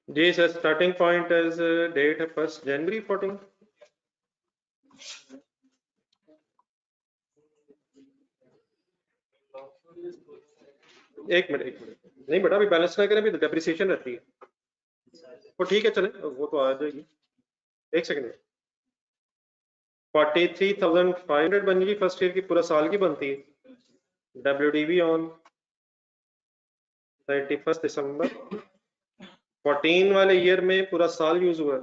A: जी sir, starting point is date है 1 जनवरी 14। एक मिनट नहीं बेटा, अभी बैलेंस ना करें, अभी डेप्रिसिएशन रहती है। वो ठीक है चले, वो तो आ जाएगी। एक सेकंड, 43,500 बनेगी फर्स्ट ईयर की, पूरा साल की बनती है। WDV ऑन 31 दिसंबर 14 वाले ईयर में पूरा साल यूज हुआ।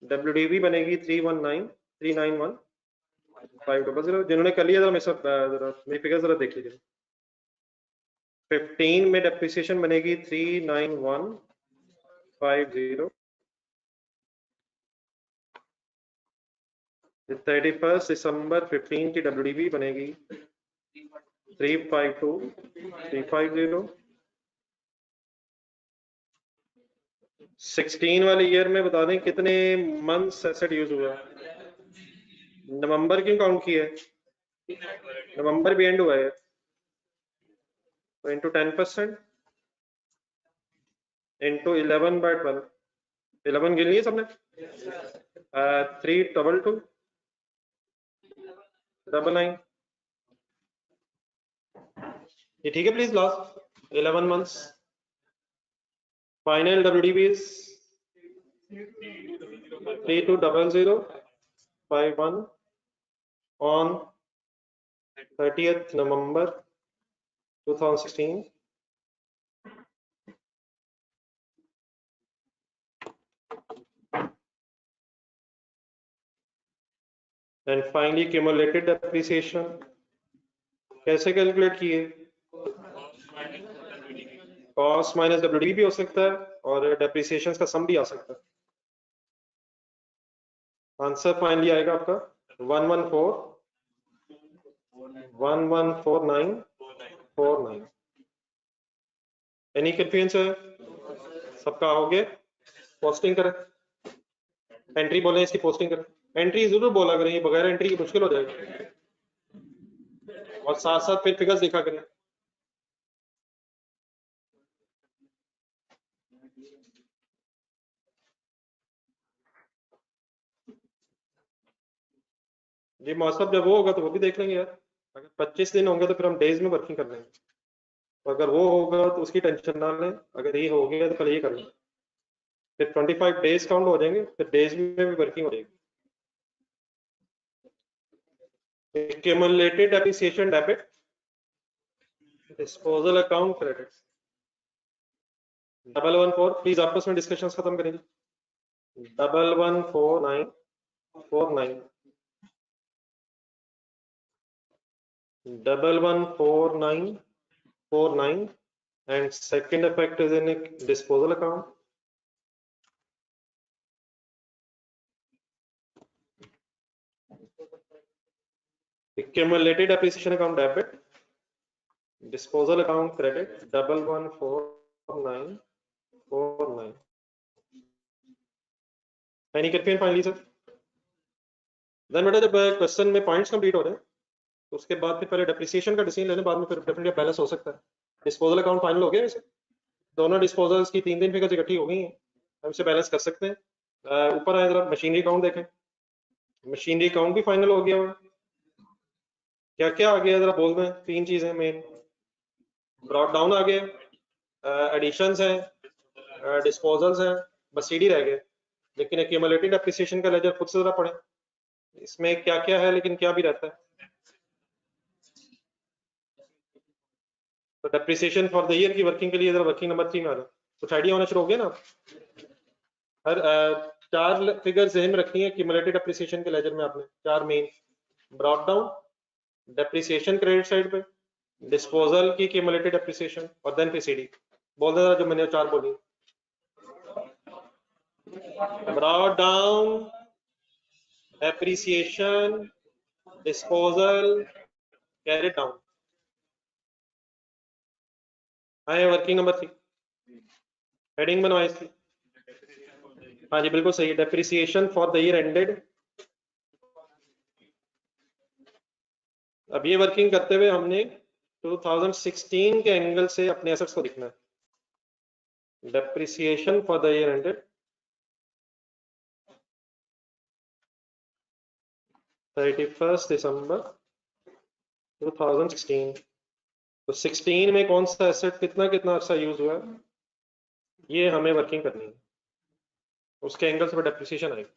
A: WDV बनेगी 319,391,500। जिन्होंने कर लिया था मेरी फिगर जरा देख लीजिए। 15 में डेप्रिसिएशन बनेगी 391,50। 31 दिसंबर 15 की WDV बनेगी 352,350। 16 वाले ईयर में बता दें कितने मंथ्स एसेट यूज हुआ है। नवंबर क्यों काउंट किया है? नवंबर भी एंड हुआ है, तो इंटू 10% इंटू 11/12। 11 गिन लिए सबने? 322,999। ये ठीक है please. Last 11 months final WDV is 320051 on 30th November 2016। And finally cumulated depreciation कैसे कैलकुलेट किए? कॉस्ट माइनस WDV भी हो सकता है और डेप्रिसिएशन का सम भी आ सकता है। आंसर फाइनली आएगा आपका 114,949। एनी कंफ्यूजन है? सबका हो गया? पोस्टिंग करें, एंट्री बोले इसकी पोस्टिंग करें। एंट्री जरूर बोला करें, ये बगैर एंट्री की मुश्किल हो जाएगी। और साथ साथ फिर फिगर्स देखा करें। जी मौसम जब वो होगा तो वो भी देख लेंगे यार। अगर 25 दिन होंगे तो फिर हम डेज में वर्किंग कर लेंगे, तो अगर वो होगा तो उसकी टेंशन ना लें। अगर ये हो गया तो पहले ये कर लें, फिर 25 डेज काउंट हो जाएंगे, फिर डेज में भी वर्किंग हो जाएगी। Accumulated depreciation debit, disposal account credit. 114 please आपस में डिस्कशंस खत्म करेंगे। 114949 114949 and second effect is in a disposal account. Accumulated depreciation account debit, disposal account credit 114949। Any confusion finally sir? Then बेटा जब क्वेश्चन में पॉइंट्स कंप्लीट हो रहे हैं तो उसके बाद फिर पहले डेप्रिसिएशन का डिसीजन लेने, बाद में फिर डेफिनेटली बैलेंस हो सकता है। डिस्पोजल अकाउंट फाइनल हो गया वैसे, दोनों डिस्पोजल्स की 3 फिगर्स इकट्ठी हो गई हैं, हम इसे बैलेंस कर सकते हैं। ऊपर आए जरा मशीनरी अकाउंट देखें, मशीनरी अकाउंट भी फाइनल हो गया हुआ। क्या क्या आ गया जरा बोल दें। 3 चीजें मेन, ब्रॉट डाउन आ गया, एडिशंस हैं, डिस्पोजल्स हैं, बस CD रह गए। लेकिन एक्यूमुलेटेड डेप्रिसिएशन का लेजर खुद से जरा पढ़ें, इसमें क्या क्या है लेकिन क्या भी रहता है। तो डेप्रिसिएशन फॉर द ईयर की वर्किंग के लिए जरा वर्किंग नंबर 3 में आ रहा है, कुछ आइडिया होना शुरू हो गया ना। हर 4 फिगर ज़हन में रखनी है क्यूमुलेटेड डेप्रिसिएशन के लेजर में आपने। 4 main, brought down, depreciation credit side पे, डिस्पोजल की क्यूमुलेटेड डेप्रिसिएशन और देन फिर CD। बोल दे जो मैंने 4 बोली। Brought down, depreciation, disposal, carry down. आए वर्किंग नंबर 3, हेडिंग बनवाई इसकी। हाँ जी बिल्कुल सही है, depreciation for the year ended. अब ये वर्किंग करते हुए हमने 2016 के एंगल से अपने एसेट्स को देखना है। Depreciation for the year ended 31 दिसंबर 2016। तो 16 में कौन सा एसेट कितना कितना अर्सा यूज हुआ है, ये हमें वर्किंग करनी है, उसके एंगल से डेप्रिसिएशन आएगी।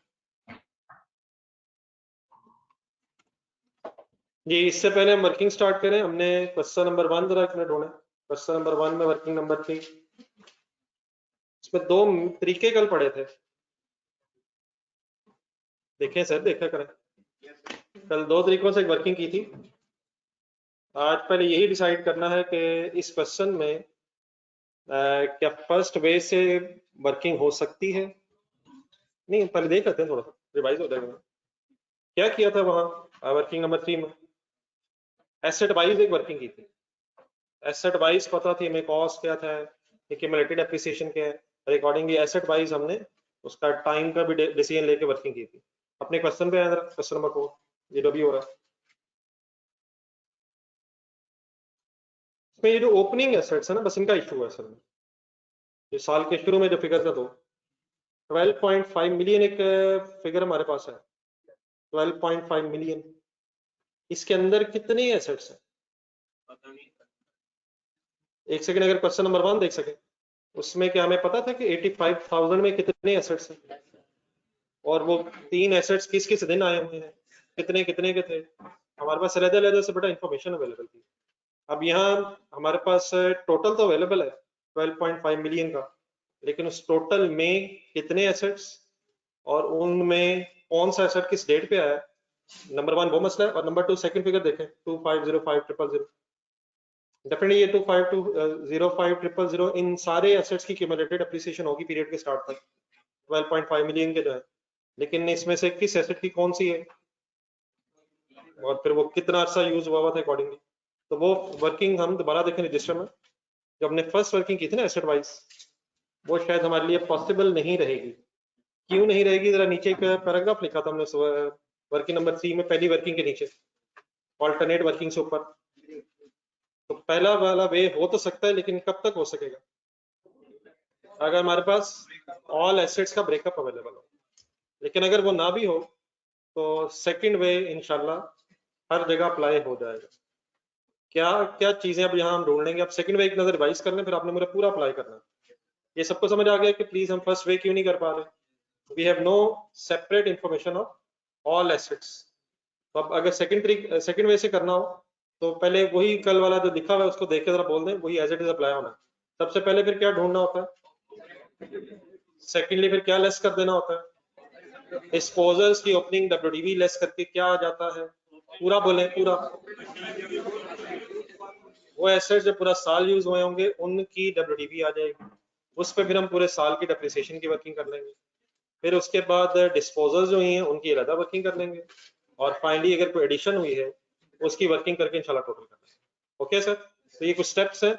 A: जी इससे पहले हम वर्किंग स्टार्ट करें, हमने क्वेश्चन नंबर 1 जरा एक मिनट ढूंढे। क्वेश्चन नंबर 1 में वर्किंग नंबर 3, इसमें 2 तरीके कल पढ़े थे, देखें सर देखा करें। कल 2 तरीकों से वर्किंग की थी। आज पहले यही डिसाइड करना है कि इस क्वेश्चन में क्या फर्स्ट वे से वर्किंग हो सकती है। नहीं पहले देख लेते हैं, थोड़ा सा रिवाइज हो जाएगा। क्या किया था वहां वर्किंग नंबर 3 में? एसेट वाइज एक वर्किंग की थी, एसेट वाइज पता थी हमें कॉस्ट क्या था, एक्यूमुलेटेड एप्रिसिएशन क्या है, अकॉर्डिंगली एसेट वाइज हमने उसका टाइम का भी डिसीजन लेके वर्किंग की थी। अपने क्वेश्चन पे आया, क्वेश्चन नंबर 4 ये भी हो रहा है। इसमें ये जो ओपनिंग एसेट्स है ना, बस इनका इशू है सर में। ये साल के शुरू में जो फिगर था, तो 12.5 मिलियन एक फिगर हमारे पास है, 12.5 मिलियन। इसके अंदर कितने एसेट्स हैं? एक सेकंड, अगर क्वेश्चन नंबर 1 देख सके, उसमें क्या हमें पता था कि 85,000 में कितने एसेट्स हैं, और वो 3 एसेट्स किस किस दिन आए हुए हैं, कितने कितने के थे, हमारे पास अलग-अलग से बड़ा इंफॉर्मेशन अवेलेबल थी। अब यहाँ हमारे पास टोटल तो अवेलेबल है 12.5 मिलियन का, लेकिन उस टोटल में कितने एसेट्स और उनमें कौन सा एसेट किस डेट पे आया, नंबर 1 वो मसला है। और नंबर 2 सेकंड फिगर देखें 2505,000, डेफिनेटली ये 2505,000 इन सारे एसेट्स की क्यूमुलेटेड एप्रिसिएशन होगी पीरियड के स्टार्ट तक 12.5 मिलियन के जो है, लेकिन इसमें से किस एसेट की कौन सी है और फिर वो कितना अर्सा यूज हुआ था अकॉर्डिंगली। तो वो वर्किंग हम दोबारा देखें रजिस्टर में, जो हमने फर्स्ट वर्किंग की थी ना एसेट वाइज, वो शायद हमारे लिए पॉसिबल नहीं रहेगी। क्यों नहीं रहेगी, जरा नीचे एक पैराग्राफ लिखा था हमने वर्किंग नंबर 3 में, पहली वर्किंग के नीचे ऑल्टरनेट वर्किंग से ऊपर। तो पहला वाला वे हो तो सकता है, लेकिन कब तक हो सकेगा, अगर हमारे पास ऑल एसेट्स का ब्रेकअप अवेलेबल हो। लेकिन अगर वो ना भी हो तो सेकंड वे इंशाल्लाह हर जगह अप्लाई हो जाएगा। क्या क्या चीजें अब यहाँ हम ढूंढ लेंगे। अब सेकंड वे एक नजर रिवाइज कर लें, फिर आपने मुझे पूरा अप्लाई करना है। ये सबको समझ आ गया कि प्लीज हम फर्स्ट वे क्यों नहीं कर पा रहे, we have no separate information of all assets. तो अब अगर सेकंड वे से करना हो, तो पहले वही कल वाला जो लिखा हुआ है उसको देख के जरा बोल दें, वही एज इट इज अप्लाई होना है। सबसे पहले फिर क्या ढूंढना होता है, सेकेंडली फिर क्या लेस कर देना होता है, डिस्पोजल्स की ओपनिंग डब्ल्यूडीवी लेस करके क्या आ जाता है, पूरा बोले पूरा, वो एसेट्स जो पूरा साल यूज हुए होंगे उनकी डब्ल्यूडीवी आ जाएगी, उस पर फिर हम पूरे साल की डेप्रिसिएशन की वर्किंग कर लेंगे। फिर उसके बाद डिस्पोजल जो हुई हैं उनकी अलग वर्किंग कर लेंगे, और फाइनली अगर कोई एडिशन हुई है उसकी वर्किंग करके इंशाल्लाह टोटल कर लेंगे। ओके सर, तो ये कुछ स्टेप्स हैं,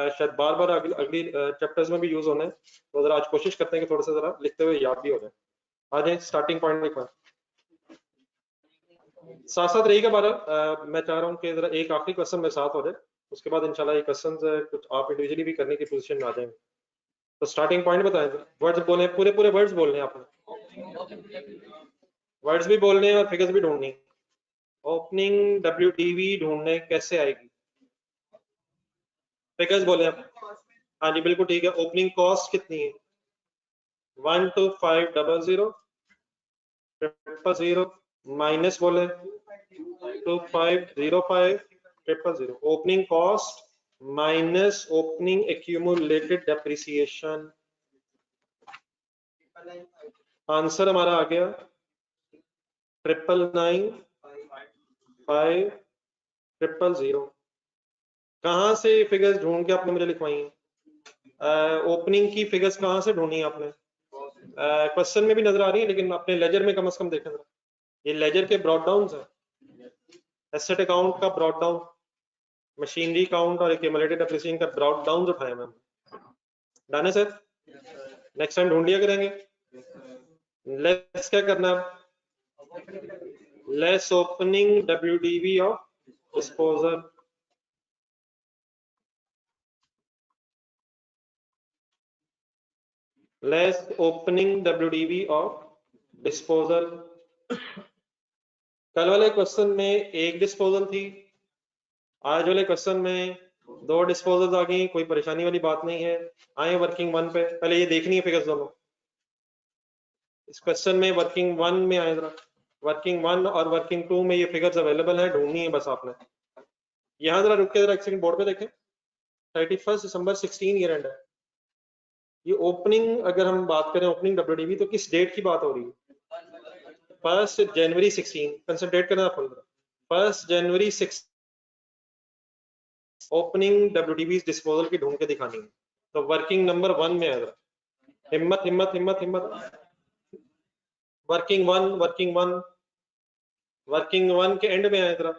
A: शायद बार बार अगली चैप्टर्स में भी यूज होने, तो जरा आज कोशिश करते हैं कि थोड़ा सा जरा लिखते हुए याद भी हो जाए। आ जाए स्टार्टिंग पॉइंट लिखवा, साथ साथ रहेगा हमारा। मैं चाह रहा हूँ कि जरा एक आखिरी क्वेश्चन में साथ हो जाए, उसके बाद इंशाल्लाह ये क्वेश्चन कुछ आप इंडिविजुअली भी करने की पोजीशन में आ जाएंगे। तो स्टार्टिंग पॉइंट बताएं, वर्ड्स बोले, पूरे पूरे वर्ड्स बोलने हैं आपने, वर्ड्स भी बोलने हैं और फिगर्स भी ढूंढनी। ओपनिंग डब्ल्यूडीवी ढूंढने कैसे आएगी, फिगर्स बोले आप। हाँ जी बिल्कुल ठीक है। ओपनिंग कॉस्ट कितनी है, 12500 000 माइनस बोले 2505 000, opening cost minus opening accumulated depreciation. Answer हमारा आ गया 9995000। कहां से फिगर्स ढूंढ के आपने मुझे लिखवाई हैं, ओपनिंग की फिगर्स कहां से ढूंढी आपने, क्वेश्चन में भी नजर आ रही है, लेकिन अपने लेजर में कम से कम देखें। ये लेजर के ब्रॉड डाउन है, एसेट अकाउंट का ब्रॉड डाउन, मशीनरी अकाउंट और एक्यूमुलेटेड डेप्रिसिएशन का ब्रॉड डाउन उठाए मैम। डन है सर, नेक्स्ट टाइम ढूंढ लिया करेंगे। लेस क्या करना है, less opening WDV of disposal, less opening WDV of disposal. कल वाले क्वेश्चन में एक डिस्पोजल थी, आज वाले क्वेश्चन में 2 डिस्पोजल्स आ गई, कोई परेशानी वाली बात नहीं है। आए वर्किंग 1 पे, पहले ये देखनी है फिगर्स दोनों। इस क्वेश्चन में वर्किंग 1 में आए, जरा वर्किंग 1 और वर्किंग 2 में ये फिगर्स अवेलेबल है, ढूंढनी है बस आपने। यहाँ जरा रुक के जरा एक सेकंड बोर्ड पे देखें, 31 दिसंबर 16 ईयर एंड है। ये ओपनिंग अगर हम बात करें ओपनिंग डब्ल्यूडीवी, तो किस डेट की बात हो रही है, 1 जनवरी 16, कंसंट्रेट करना फुल, 1 जनवरी 6 ओपनिंग डब्ल्यूडीवी डिस्पोजल की ढूंढ के दिखानी है। तो वर्किंग नंबर 1 में है, हिम्मत हिम्मत हिम्मत हिम्मत, वर्किंग 1 वर्किंग 1 के एंड में आया जरा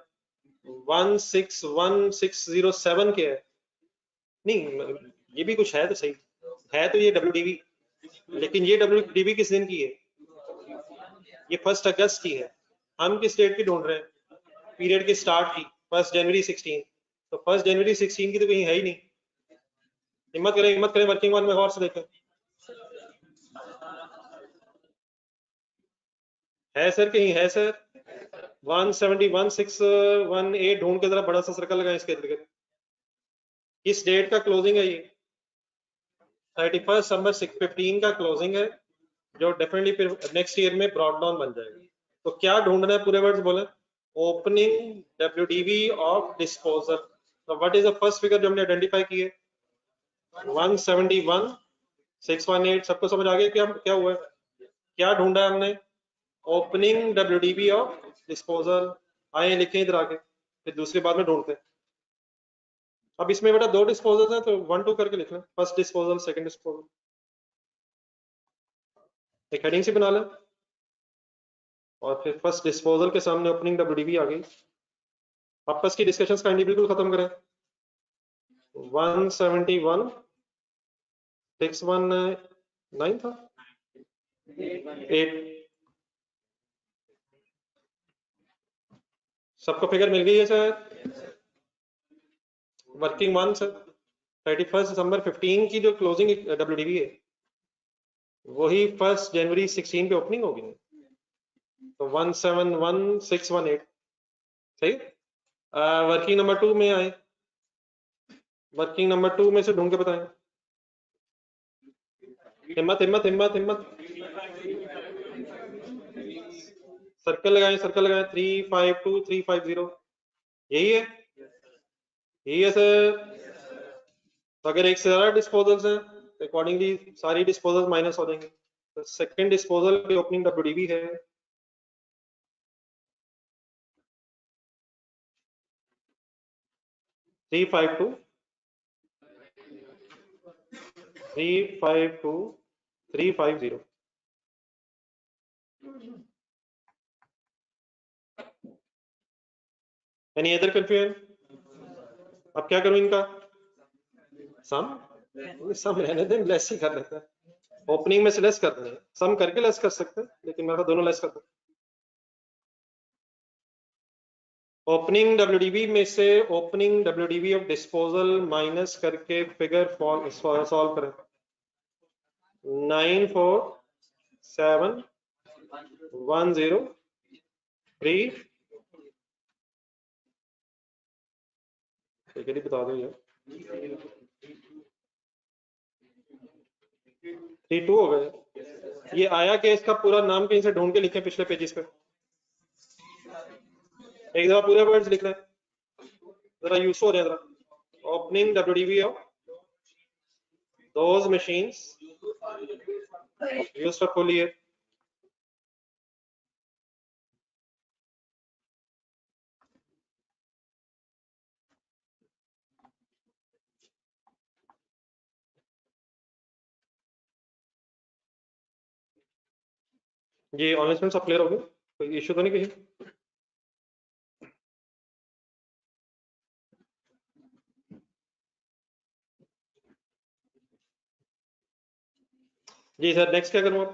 A: 161607 के है नहीं, ये भी कुछ है तो सही है, तो ये WDV, लेकिन ये WDV किस दिन की है? ये 1 अगस्त की है। हम किस डेट की ढूंढ रहे हैं? पीरियड के स्टार्ट की, 1 जनवरी 16। तो 1 जनवरी 16 की तो कहीं है ही नहीं। हिम्मत करें वर्किंग 1 में गौर से देखें। है सर, कहीं है सर? 171618 ढूंढ के जरा बड़ा सा सर्कल लगाएं इसके इर्द गिर्द। किस डेट का क्लोजिंग है ये? 31 दिसंबर 15 का क्लोजिंग है, जो डेफिनेटली फिर नेक्स्ट ईयर में ब्रॉड डाउन बन जाएगा। तो क्या ढूंढना है? पूरे वर्ड्स बोले। Opening WDV of disposal. तो what is the first figure जो हमने आइडेंटिफाई की है? 171,618। सबको समझ आ गया क्या क्या हुआ है? क्या ढूंढा है हमने? Opening WDV of disposal. आए लिखें इधर आके, फिर दूसरी बात में ढूंढते हैं। अब इसमें बेटा 2 डिस्पोजल हैं, तो 1 2 करके लिख लें। फर्स्ट डिस्पोजल, सेकंड डिस्पोजल, एक हेडिंग से बना लें, और फिर फर्स्ट डिस्पोजल के सामने ओपनिंग WDV आ गई। आपस की डिस्कशंस काइंडली बिल्कुल खत्म करें। 171,619 था 8। सबको फिगर मिल गई है सर? वर्किंग 1 सर 31 दिसंबर 15 की जो क्लोजिंग WDV है वही 1 जनवरी 16 पे ओपनिंग होगी, तो 171,618 सही। वर्किंग नंबर 2 में आए, वर्किंग नंबर 2 में से ढूंढ के बताएं। हिम्मत हिम्मत हिम्मत हिम्मत, सर्कल लगाएं 352,350। यही है, यही है सर। तो अगर एक से ज्यादा डिस्पोजल्स हैं तो अकॉर्डिंगली सारी डिस्पोजल माइनस हो जाएंगे। तो सेकंड डिस्पोजल की ओपनिंग WDV है 350। Any other confusion? अब क्या करूं इनका? सम रहने दें, लेस ही कर लेते हैं। ओपनिंग में से लेस कर दें, सम करके लेस कर सकते हैं, लेकिन मैं दोनों लेस कर दूं। ओपनिंग WDV में से opening WDV of disposal minus करके फिगर सॉल्व करें। 947,103 बता दो यार। 32 हो गए। ये आया कि इसका पूरा नाम कहीं से ढूंढ के लिखें पिछले पेजेस पे। एक दफा पूरे वर्ड्स लिख रहे हैं, जरा यूज हो रहे हैं जरा। Opening WDV of those machines used for full year। ये ऑनलाइन सब क्लियर हो गए? कोई इश्यू तो नहीं कहीं? जी सर, नेक्स्ट क्या करूं?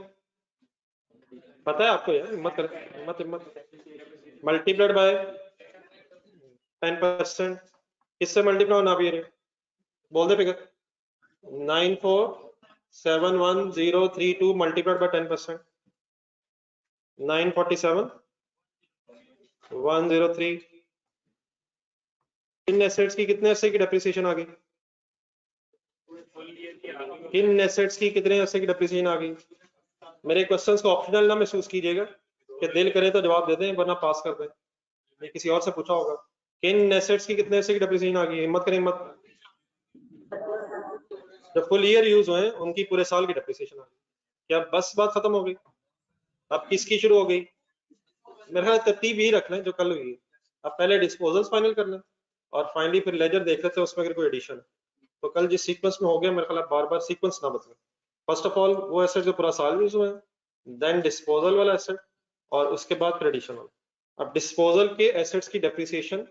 A: पता है आपको यार, हिम्मत कर, हिम्मत हिम्मत। Multiplied by 10%। किससे मल्टीप्लाई होना भी रहे? बोल दे figure. 9471032 multiplied by 10%। 947,103। In assets की कितने ऐसे की डेप्रिसिएशन आ गई? इन एसेट्स की कितने ऐसे की डेप्रिसिएशन आ गई? मेरे क्वेश्चंस को ऑप्शनल ना महसूस कीजिएगा, कि दिल करे तो जवाब दे दें वरना पास कर दें। ये किसी और से पूछा होगा। किन एसेट्स की कितने ऐसे की डेप्रिसिएशन आ गई? हिम्मत करें, हिम्मत। जो फुल ईयर यूज हुए उनकी पूरे साल की डेप्रिसिएशन आ गई। क्या बस बात खत्म हो गई? अब किसकी शुरू हो गई? मेरे ख्याल तरतीब यही रख लें जो कल हुई है। अब पहले डिस्पोजल्स फाइनल कर लें, और फाइनली फिर लेजर देख लेते हैं उसमें अगर कोई एडिशन है। तो कल जिस सीक्वेंस में हो गया, मेरे ख्याल बार बार सीक्वेंस ना बदलें। फर्स्ट ऑफ ऑल वो एसेट जो पूरा साल यूज हुए हैं, देन डिस्पोजल वाला एसेट, और उसके बाद फिर एडिशन वाला। अब डिस्पोजल के एसेट्स की डेप्रिसिएशन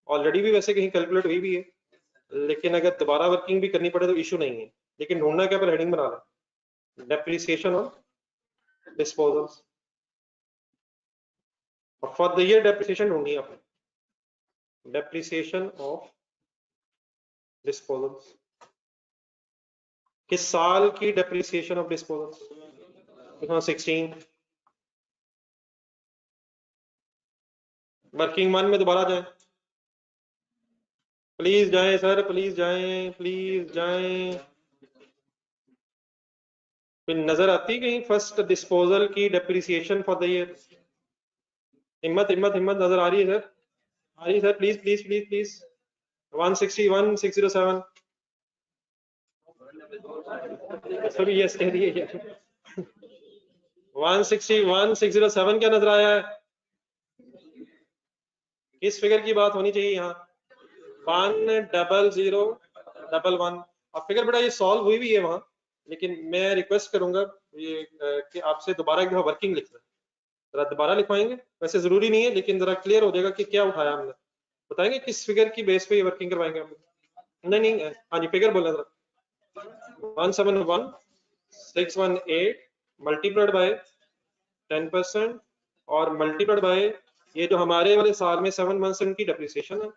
A: ऑलरेडी भी वैसे कहीं कैलकुलेट हुई भी है, लेकिन अगर दोबारा वर्किंग भी करनी पड़े तो इशू नहीं है, लेकिन ढूंढना क्या, पर हेडिंग बना लें डेप्रिसिएशन ऑफ डिस्पोजल्स, और फॉर द ईयर डेप्रिसिएशन ढूंढनी है आपने, डेप्रिसिएशन ऑफ डिस्पोजल्स, किस साल की depreciation of disposals, 16। Working one में दोबारा जाएं, प्लीज जाएं सर, प्लीज जाएं, प्लीज जाएं। फिर नजर आती कहीं फर्स्ट डिस्पोजल की डेप्रिसिएशन फॉर द ईयर? हिम्मत हिम्मत हिम्मत, नजर आ रही है सर? आ रही है sir? Please please please please. 161 607 सभी यस कह रही है। 161 607 क्या नजर आया है? किस फिगर की बात होनी चाहिए यहाँ? 10011। अब फिगर बेटा ये सॉल्व हुई भी है वहां, लेकिन मैं रिक्वेस्ट करूंगा ये कि आपसे दोबारा एक दफा वर्किंग लिखना, जरा दोबारा लिखवाएंगे? वैसे जरूरी नहीं है, लेकिन जरा क्लियर हो जाएगा कि क्या उठाया हमने। बताएंगे किस फिगर की बेस पे ये वर्किंग करवाएंगे हम? नहीं नहीं, हाँ जी फिगर बोलना जरा। 171,618 मल्टीप्लाइड बाय 10% और मल्टीप्लाइड बाय ये जो हमारे वाले साल में 7 मंथ्स की डेप्रिसिएशन है।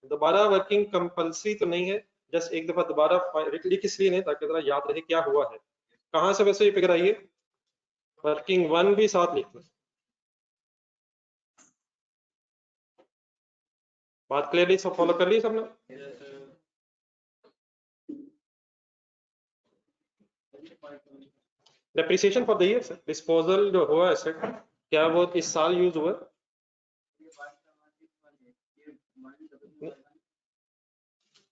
A: दोबारा वर्किंग कंपलसरी तो नहीं है, जस्ट एक दफा दोबारा लिख इसलिए नहीं ताकि जरा याद रहे क्या हुआ है। कहां से वैसे ये फिगर आई है? वर्किंग वन भी साथ लिखना। बात क्लियरली सब फॉलो कर ली सबने? Depreciation for the year, disposal जो हुआ एसेट क्या वो इस साल यूज हुआ?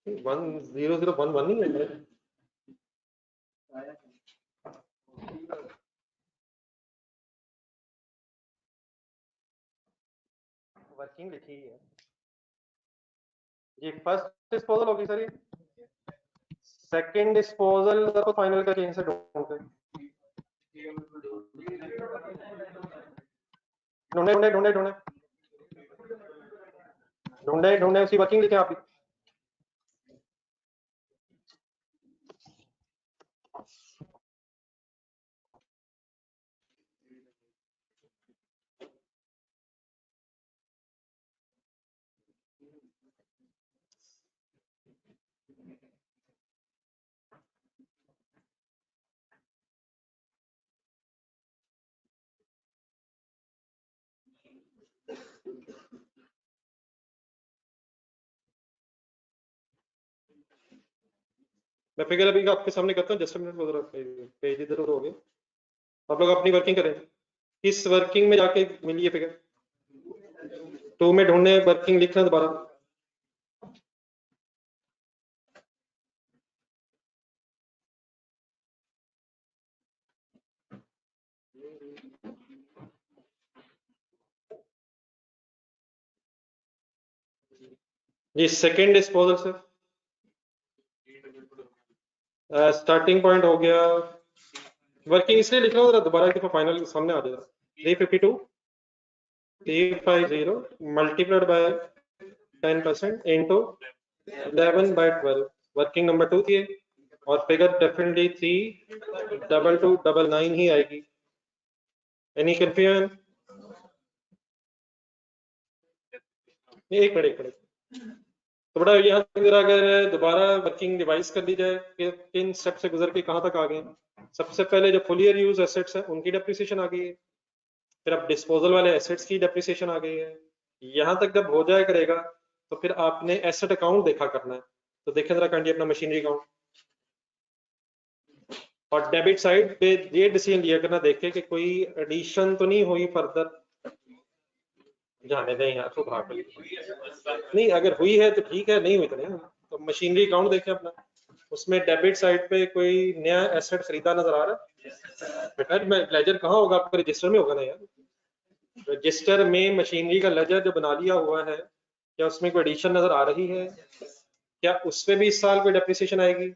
A: 1001 नहीं है, वर्किंग लिखी है ये। फर्स्ट डिस्पोजल होगी सर, ये सेकंड डिस्पोजल तो फाइनल का चेंज से ढूंढते ढूंढे ढूंढे ढूंढे ढूंढे ढूंढे ढूंढे उसकी वर्किंग लिखे आप भी। मैं फिगर अभी आपके सामने करता हूँ, जस्ट मिनट, पेज इधर उधर हो गए। आप लोग अपनी वर्किंग करें, किस वर्किंग में जाके मिली है फिगर? 2 में ढूंढने, वर्किंग लिखना दोबारा। जी सेकंड डिस्पोजल से स्टार्टिंग पॉइंट हो गया। वर्किंग इसलिए लिख रहा हूँ दोबारा एक दफा फाइनल सामने आ जाएगा। 352 350 multiplied by 10% into 11/12। Working number 2 थी और फिगर डेफिनेटली 32299 ही आएगी। Any confusion? एक मिनट तो बड़ा यहाँ अगर दोबारा वर्किंग डिवाइस कर ली जाए कि किन स्टेप से गुजर के कहाँ तक आ गए। सबसे पहले जो फुल ईयर यूज एसेट्स है उनकी डेप्रिसिएशन आ गई है, फिर अब डिस्पोजल वाले एसेट्स की डेप्रिसिएशन आ गई है। यहाँ तक जब हो जाए करेगा तो फिर आपने एसेट अकाउंट देखा करना है। तो देखें जरा काइंडली अपना मशीनरी अकाउंट, और डेबिट साइड पे ये डिसीजन लिया करना देखे कि कोई एडिशन तो नहीं हुई फर्दर। जाने दें यार, तो भाग नहीं, अगर हुई है तो ठीक है, नहीं हुई तो नहीं। तो मशीनरी अकाउंट देखें अपना, उसमें डेबिट साइड पे कोई नया एसेट खरीदा नजर आ रहा है? बेटा लेजर कहाँ होगा आपका? रजिस्टर में होगा ना यार। रजिस्टर में मशीनरी का लेजर जो बना लिया हुआ है, क्या उसमें कोई एडिशन नजर आ रही है? क्या उसमें भी इस साल कोई डेप्रिसिएशन आएगी?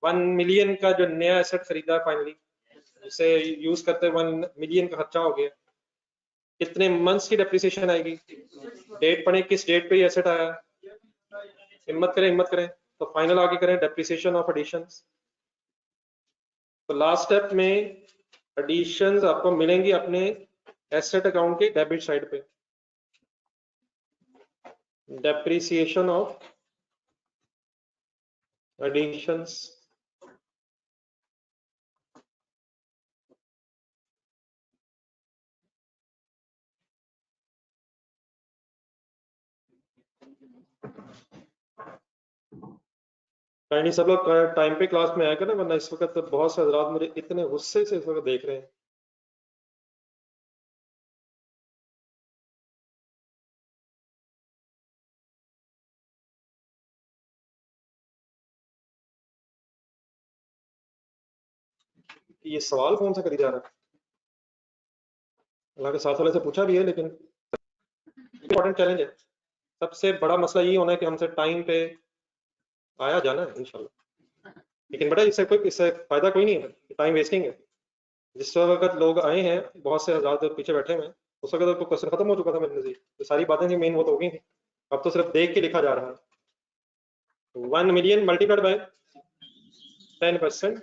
A: 1 मिलियन का जो नया एसेट खरीदा फाइनली, उसे यूज करते 1 मिलियन का खर्चा हो गया, कितने मंथ्स की डेप्रिसिएशन आएगी, डेट पढ़े किस डेट पे एसेट आया, हिम्मत करें तो फाइनल आगे करें डेप्रिसिएशन ऑफ एडिशंस। तो लास्ट स्टेप में एडिशंस आपको मिलेंगी अपने एसेट अकाउंट के डेबिट साइड पे, डेप्रिसिएशन ऑफ एडिशंस। काइंडली सब लोग टाइम पे क्लास में आया करें, वरना इस वक्त तो बहुत से हजरात मुझे इतने गुस्से से इस वक्त देख रहे हैं। ये सवाल कौन सा करी जा रहा है, अल्लाह के साथ वाले से पूछा भी है, लेकिन इंपॉर्टेंट चैलेंज है। सबसे बड़ा मसला ये होना है कि हमसे टाइम पे आया जाना है इंशाल्लाह। लेकिन बेटा इससे फायदा कोई नहीं है, टाइम वेस्टिंग है। जिस वक्त लोग आए हैं, बहुत से हज़रात जो पीछे बैठे हुए हैं, उस वक्त तो क्वेश्चन खत्म हो चुका था मेरे नज़दीक, तो सारी बातें थी मेन वो तो हो गई थी। अब तो सिर्फ देख के लिखा जा रहा है। 1 million multiplied by 10%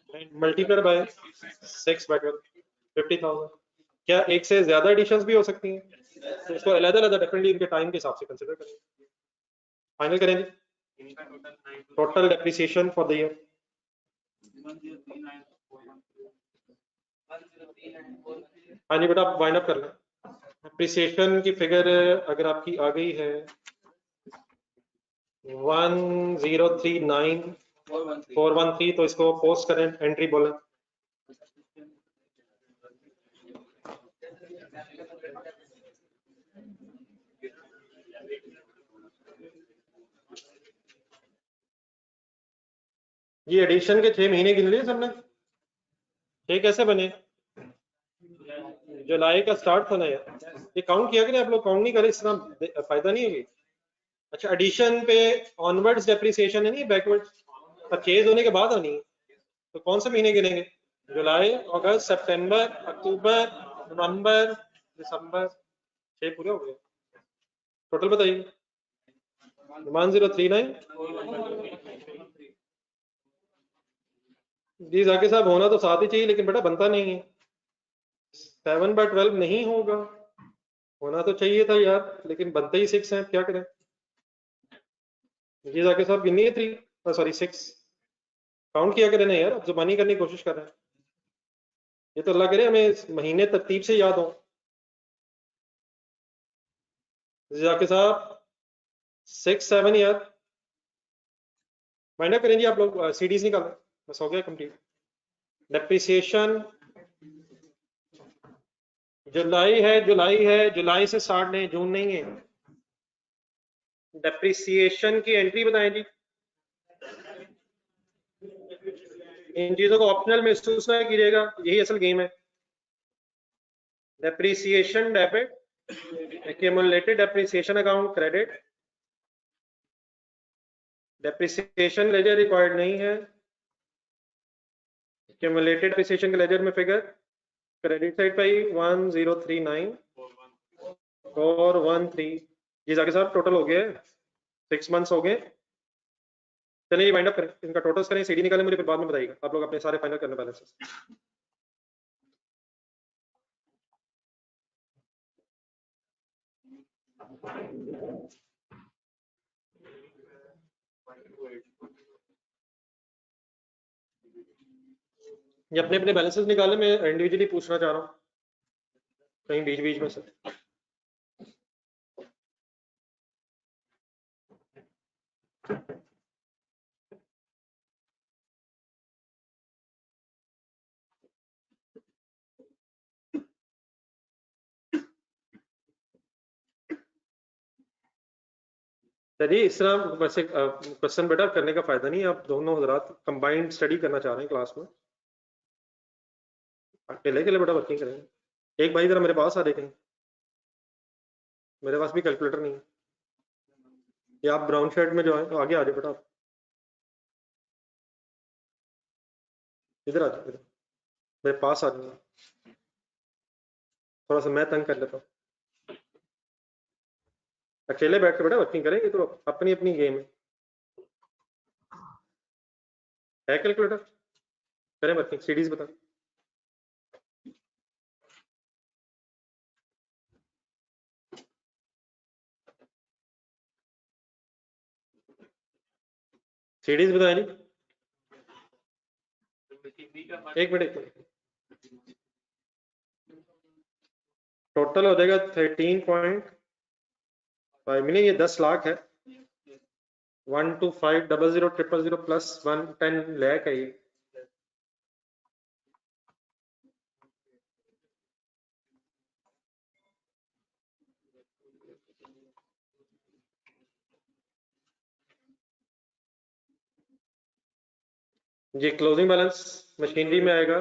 A: and multiplied by 6 बैटर 50,000। क्या एक से ज्यादा एडिशंस भी हो सकती हैं, तो इसको अलग-अलग डिफरेंटली इनके टाइम के हिसाब से कंसीडर करेंगे। फाइनल करेंगे total depreciation for the year. हाँ जी बेटा, आप वाइंड अप कर लें। डेप्रिसिएशन की फिगर अगर आपकी आ गई है 1,039,413, तो इसको पोस्ट करें, एंट्री बोलें। ये एडिशन के 6 महीने गिन लिए सबने, 6 कैसे बने? जुलाई का स्टार्ट था ना यार, ये काउंट किया करें आप लोग, काउंट नहीं करें इस तरह फायदा नहीं होगी। अच्छा, एडिशन पे ऑनवर्ड्स डेप्रिसिएशन है नहीं, बैकवर्ड्स परचेज होने के बाद आनी है, तो कौन से महीने गिनेंगे? जुलाई, अगस्त, सितंबर, अक्टूबर, नवंबर, दिसंबर, 6 पूरे हो गए। टोटल बताइए। 1039 जी जाके साहब, होना तो साथ ही चाहिए, लेकिन बेटा बनता नहीं है। 7/12 नहीं होगा, होना तो चाहिए था यार, लेकिन बनते ही 6 हैं, क्या करें? जी जाके साहब, गिननी है 3, सॉरी 6, काउंट किया करें ना यार, अब जुबानी करने की कोशिश कर रहे हैं। ये तो अल्लाह करे हमें महीने तरतीब से याद हो। जी जाके साहब 6 7 यार, माइंड करें जी आप लोग, सीडीज निकालें, बस हो गया कंप्लीट। डेप्रिसिएशन जुलाई से स्टार्ट नहीं, जून नहीं है। डेप्रिसिएशन की एंट्री बताएं जी। इन चीजों को ऑप्शनल महसूस ना कीजिएगा, यही असल गेम है। Depreciation debit, accumulated depreciation account credit, depreciation ledger required नहीं है, एक्यूमुलेटेड डेप्रिसिएशन के लेजर में फिगर क्रेडिट साइड पे 1039,413। ये जाके साहब टोटल हो गया, 6 मंथ्स हो गए। चलिए ये वाइंड अप करें, इनका टोटल्स करें, सीडी निकालें, मुझे फिर बाद में बताइएगा, आप लोग अपने सारे फाइनल करने बैलेंसेस। ये अपने अपने बैलेंसेस निकाले, मैं इंडिविजुअली पूछना चाह रहा हूँ कहीं बीच बीच में से। चलिए इस तरह वैसे क्वेश्चन बेटा करने का फायदा नहीं है, आप दोनों हजरात कंबाइंड स्टडी करना चाह रहे हैं क्लास में, अकेले के लिए बेटा वर्किंग करेंगे। एक भाई जरा मेरे पास आ देखें, मेरे पास भी कैलकुलेटर नहीं है। या आप ब्राउन शर्ट में जो है तो आगे आ जाओ बेटा, आप इधर आ जाओ, इधर मेरे पास आ जाओ। थोड़ा सा मैं तंग कर लेता हूँ। अकेले बैठ कर बेटा वर्किंग करेंगे तो अपनी अपनी गेम है कैलकुलेटर, करें वर्किंग, सीरीज बता। सीरीज बताया नहीं, एक मिनट, टोटल हो जाएगा 13.5 मिलियन, ये 10 लाख है। 125000000 प्लस 110 लाख है ये। जी क्लोजिंग बैलेंस मशीनरी में आएगा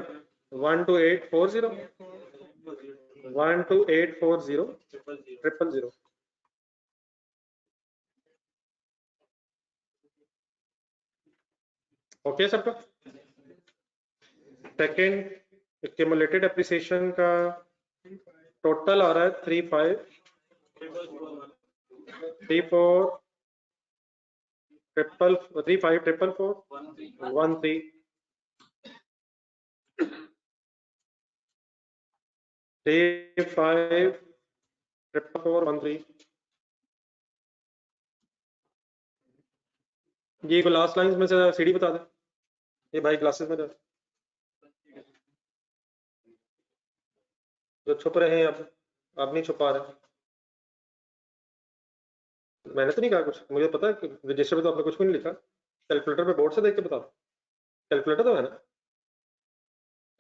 A: 12840 12840 ओके सबका। सेकेंड एक्यूमुलेटेड एप्रिसिएशन का टोटल आ रहा है 3544 ये को लास्ट लाइन में से सीडी बता दे, ये भाई क्लासेस में जो छुप रहे हैं, अब नहीं छुपा रहे। मैंने तो नहीं कहा कुछ, मुझे पता है कि रजिस्टर पे तो आपने कुछ भी नहीं लिखा। कैलकुलेटर पे बोर्ड से देख के बता दो, कैलकुलेटर तो है ना,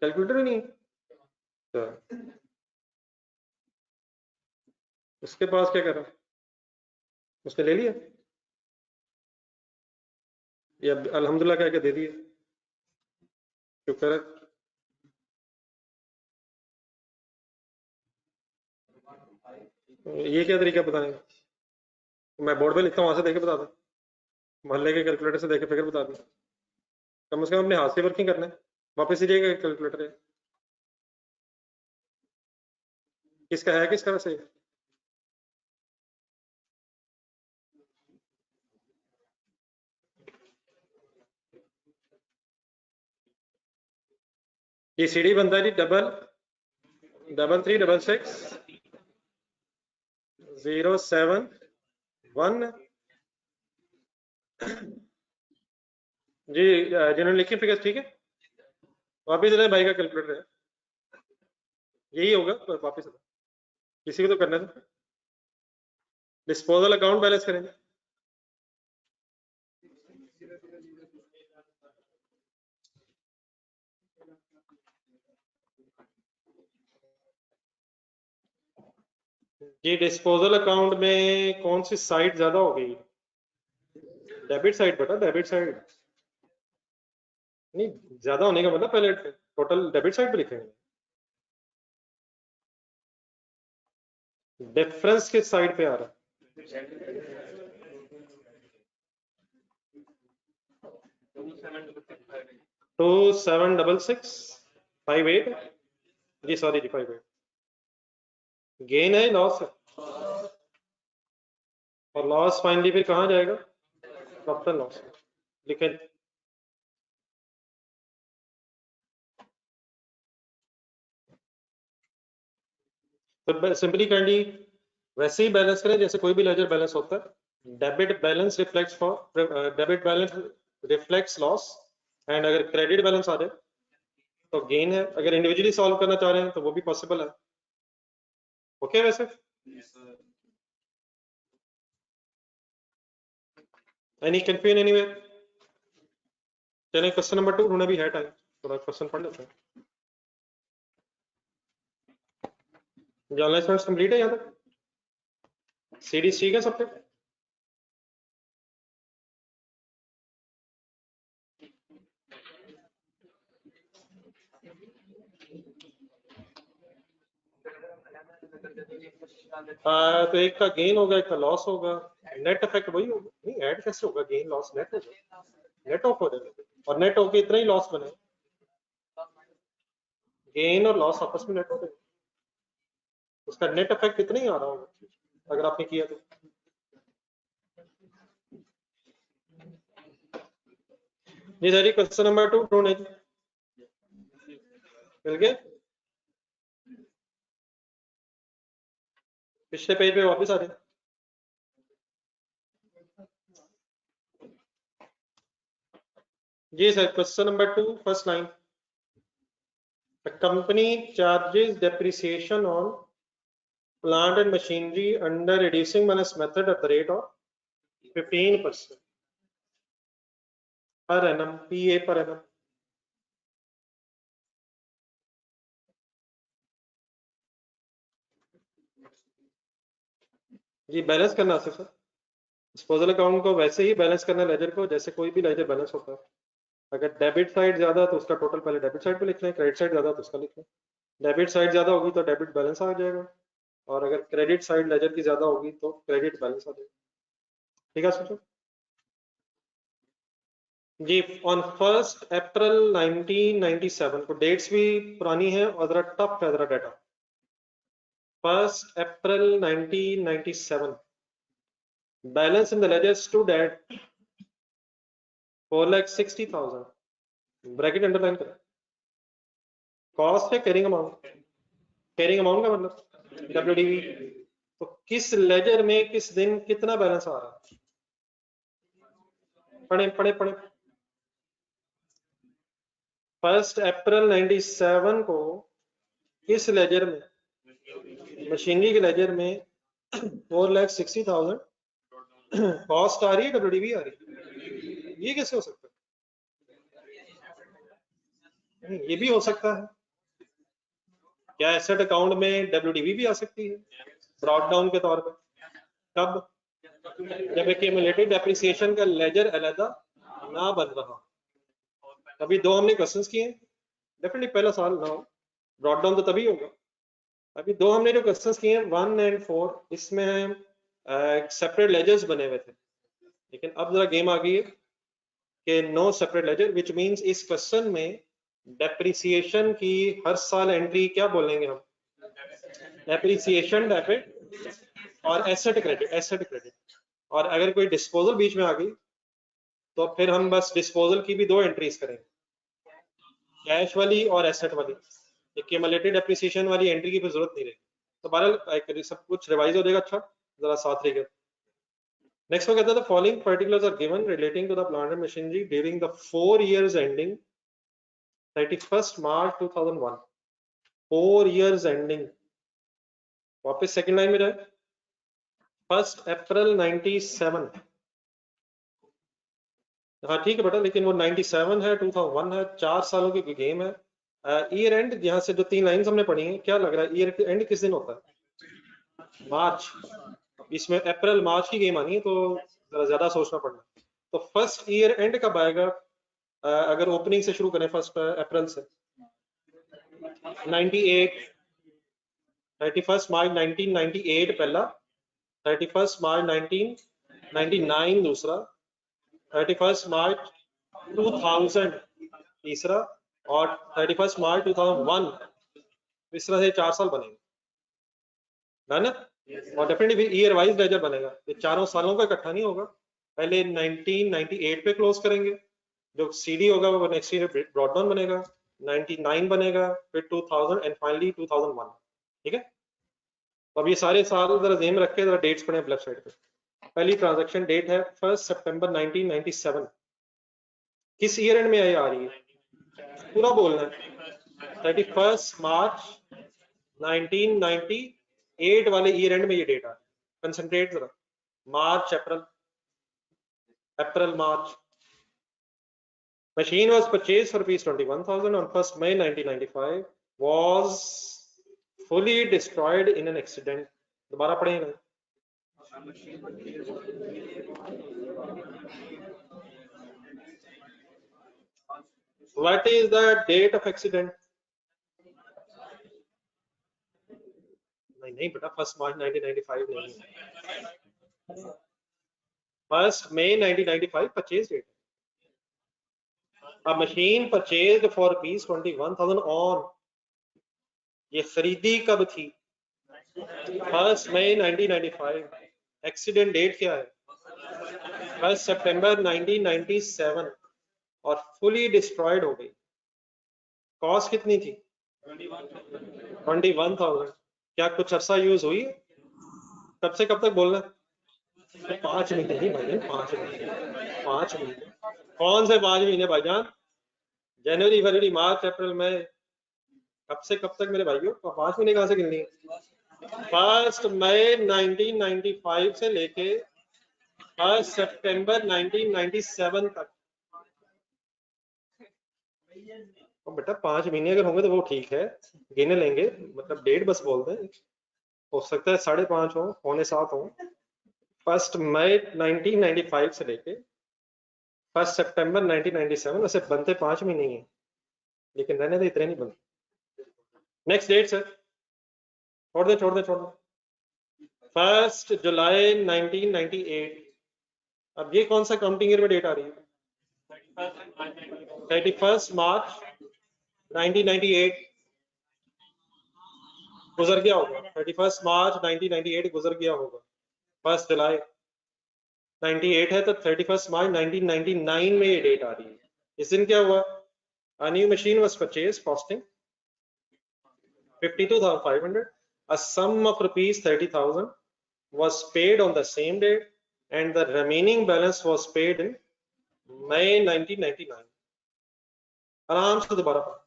A: कैलकुलेटर ही नहीं है तो उसके पास क्या कर रहा, उसने ले लिया, ये अल्हम्दुलिल्लाह कह के दे दिए, शुक्र है। ये क्या तरीका बताने का, मैं बोर्ड पे लिखता हूँ, वहां से देख के बता दूं, मोहल्ले के कैलकुलेटर से देख के फिगर बता दूं, कम से कम अपने हाथ से वर्किंग करना है। वापस लीजिएगा कैलकुलेटर है, किसका है, किसका वैसे ये सीडी बनता है जी 336607 जी। जिन्होंने लिखी फिगर ठीक है, वापिस ले भाई का कैलकुलेटर है, यही होगा तो वापिस किसी को तो करना था। डिस्पोजल अकाउंट बैलेंस करेंगे, जी डिस्पोजल अकाउंट में कौन सी साइड ज्यादा हो गई, डेबिट साइड बेटा, डेबिट साइड नहीं, ज्यादा होने का मतलब पहले टोटल डेबिट साइड पे लिखेंगे, डिफरेंस किस साइड पे आ रहा है, 276658 जी, सॉरी जी 58 गेन है, लॉस है, और लॉस फाइनली फिर कहाँ जाएगा, प्रॉफिट एंड लॉस लिखें। तो सिंपली काइंडली वैसे ही बैलेंस करें जैसे कोई भी लेजर बैलेंस होता है। Debit balance reflects loss, and अगर क्रेडिट बैलेंस आ जाए तो गेन है। अगर इंडिविजुअली सॉल्व करना चाह रहे हैं तो वो भी पॉसिबल है। ओके वैसे एनी कंफ्यूजन एनीवेयर, चलें क्वेश्चन नंबर 2 ढूंढे भी है टाइम, थोड़ा क्वेश्चन पढ़ लेते हैं। ऑनलाइन स्टूडेंट्स कंप्लीट है यहाँ तक, सीरीज ठीक है सब पे। तो एक का गेन होगा, एक का लॉस होगा, नेट इफेक्ट वही होगा, नहीं ऐड कैसे होगा, गेन लॉस नेट होगा, नेट ऑफ हो जाएगा, और नेट होके इतना ही लॉस बने, गेन और लॉस आपस में नेट हो जाएगा। उसका नेट इफेक्ट इतना ही आ रहा होगा अगर आपने किया तो। जी सर, क्वेश्चन नंबर 2 ढूंढे मिल गए। पिछले पेज पे वापस आ जाए। जी sir, question number 2 first line, the company charges depreciation on plant and machinery under reducing bonus method at the rate of 15% per annum, PA per annum। Ji balance करना है सर, डिस्पोजल अकाउंट को वैसे ही बैलेंस करना लेजर को जैसे कोई भी लेजर बैलेंस होता है। अगर डेबिट साइड ज्यादा तो उसका टोटल पहले डेबिट साइड पे लिख लें, क्रेडिट साइड ज्यादा तो उसका लिख लें। डेबिट साइड ज्यादा होगी तो डेबिट बैलेंस आ जाएगा, और अगर क्रेडिट साइड लेजर की ज्यादा होगी तो क्रेडिट बैलेंस आ जाएगा। ठीक है सोचो जी। ऑन 1 अप्रैल 1997 को डेट्स भी पुरानी है और जरा टफ है जरा data. 1 April 1997 balance in the ledger stood at 4,60,000, bracket underline करें। कॉस्ट है कैरिंग अमाउंट, कैरिंग अमाउंट का मतलब डब्ल्यूडीवी। तो किस लेजर में किस दिन कितना बैलेंस आ रहा है, पढ़े पढ़े पढ़े। 1 अप्रैल 97 को किस लेजर में, मशीनरी के लेजर में 4,60,000 कॉस्ट आ रही है, डब्ल्यूडीवी आ रही है। ये कैसे हो सकता है? ये भी हो सकता है। क्या एसेट अकाउंट में डब्ल्यूडीवी भी आ सकती है ब्रॉड डाउन के तौर पे? कब? जब एक्यूमुलेटेड डेप्रिसिएशन का लेजर अलग ना बन रहा। अभी दो हमने क्वेश्चंस किए, डेफिनेटली पहला साल ना हो, ब्रॉड डाउन तो तभी होगा। अभी दो हमने जो क्वेश्चंस किए 1 और 4, इसमें सेपरेट लेजर्स बने हुए थे, लेकिन अब जरा गेम आ गई है कि no separate ledger, which means इस क्वेश्चन में डेप्रिसिएशन की हर साल एंट्री क्या बोलेंगे हम, डेप्रिसिएशन डेबिट और एसेट क्रेडिट, एसेट क्रेडिट। और अगर कोई डिस्पोजल बीच में आ गई तो फिर हम बस डिस्पोजल की भी दो एंट्रीज करेंगे, कैश वाली और एसेट वाली। एक्यूमुलेटेड डेप्रिसिएशन वाली एंट्री की फिर जरूरत नहीं रहेगी। तो बहरहाल सब कुछ रिवाइज हो जाएगा। अच्छा जरा साथ रहिएगा। नेक्स्ट वो कहता है, the following particulars are given relating to the plant and machinery during the 4 years ending 31st March 2001। 4 years ending, वापस सेकंड लाइन में जाए, 1 अप्रैल 97। हाँ ठीक है बेटा, लेकिन वो 97 है, 2001 है, 4 सालों की गेम है। ईयर एंड यहाँ से जो 3 लाइंस हमने पढ़ी हैं, क्या लग रहा है ईयर एंड किस दिन होता है? मार्च। इसमें अप्रैल मार्च की गेम आनी है, तो जरा ज्यादा सोचना पड़ना। तो फर्स्ट ईयर एंड कब आएगा? अगर ओपनिंग से शुरू करें 1 अप्रैल से 98, 31 मार्च 1998 पहला, 31 मार्च 1999 दूसरा, 31 मार्च 2000 तीसरा, और 31 मार्च 2001 इस तरह से 4 साल बनेंगे ना। और डेफिनेटली ईयर वाइज लेजर बनेगा, ये चारों सालों का इकट्ठा नहीं होगा। पहले 1998 पे क्लोज करेंगे, जो सीडी होगा वो नेक्स्ट ईयर ब्रॉडडाउन बनेगा, 99 बनेगा, फिर 2000 एंड फाइनली 2001। ठीक है, तो अब ये सारे साल जरा ध्यान में रख के जरा डेट्स पढ़े लेफ्ट साइड पे। पहली ट्रांजैक्शन डेट है 1 सितंबर 1997, किस ईयर एंड में आ रही है? पूरा बोलना है। 31 मार्च 1998 वाले ईयर एंड में ये डेट आ रही है। कंसंट्रेट जरा, मार्च अप्रैल, अप्रैल मार्च। Machine was purchased for rupees 21,000 on 1st May 1995, was fully destroyed in an accident। दोबारा पढ़ें ना। What is the date of accident? नहीं बेटा, 1 मार्च 1995 नहीं, 1 May 1995 purchase date. A machine purchased for rupees 21,000 on, ये खरीदी कब थी? 1 मई 1995। एक्सीडेंट डेट क्या है? 1 सितंबर 1997 और फुली डिस्ट्रॉयड हो गई। कॉस्ट कितनी थी? 21,000। क्या कुछ अर्सा यूज हुई? कब से कब तक बोलना? 5 महीने ही भाईजान, 5 महीने, 5 महीने। कौन से 5 महीने भाईजान? जनवरी, फरवरी, मार्च, अप्रैल, मई। कब से कब तक मेरे भाइयों? 5 महीने कहाँ से गिननी है? 1 मई 1995 से लेके 1 सितंबर 1997 तक। और बेटा 5 महीने अगर होंगे तो वो ठीक है, गिने लेंगे, मतलब डेट बस बोल दें। हो सकता है 5.5 हो, 6.75 हो। 1 मई 1995 से लेके 1 सितंबर 1997, वैसे बनते 5 महीने ही है, लेकिन रहने दे, इतने नहीं बनते। नेक्स्ट डेट सर, छोड़ दे छोड़ दे छोड़ दे। 1 जुलाई 1998। अब ये कौन सा काउंटिंग ईयर में डेट आ रही है? 31 मार्च 1998 गुजर गया होगा। 31 मार्च 1998 गुजर गया होगा। 1 जुलाई 98 है तो 31 मार्च 1999 में ये डेट आ रही है। इस दिन क्या हुआ? A new machine was purchased costing 52,500. A sum of rupees 30,000 was paid on the same date and the remaining balance was paid in May 1999. आराम से दोबारा पढ़ो।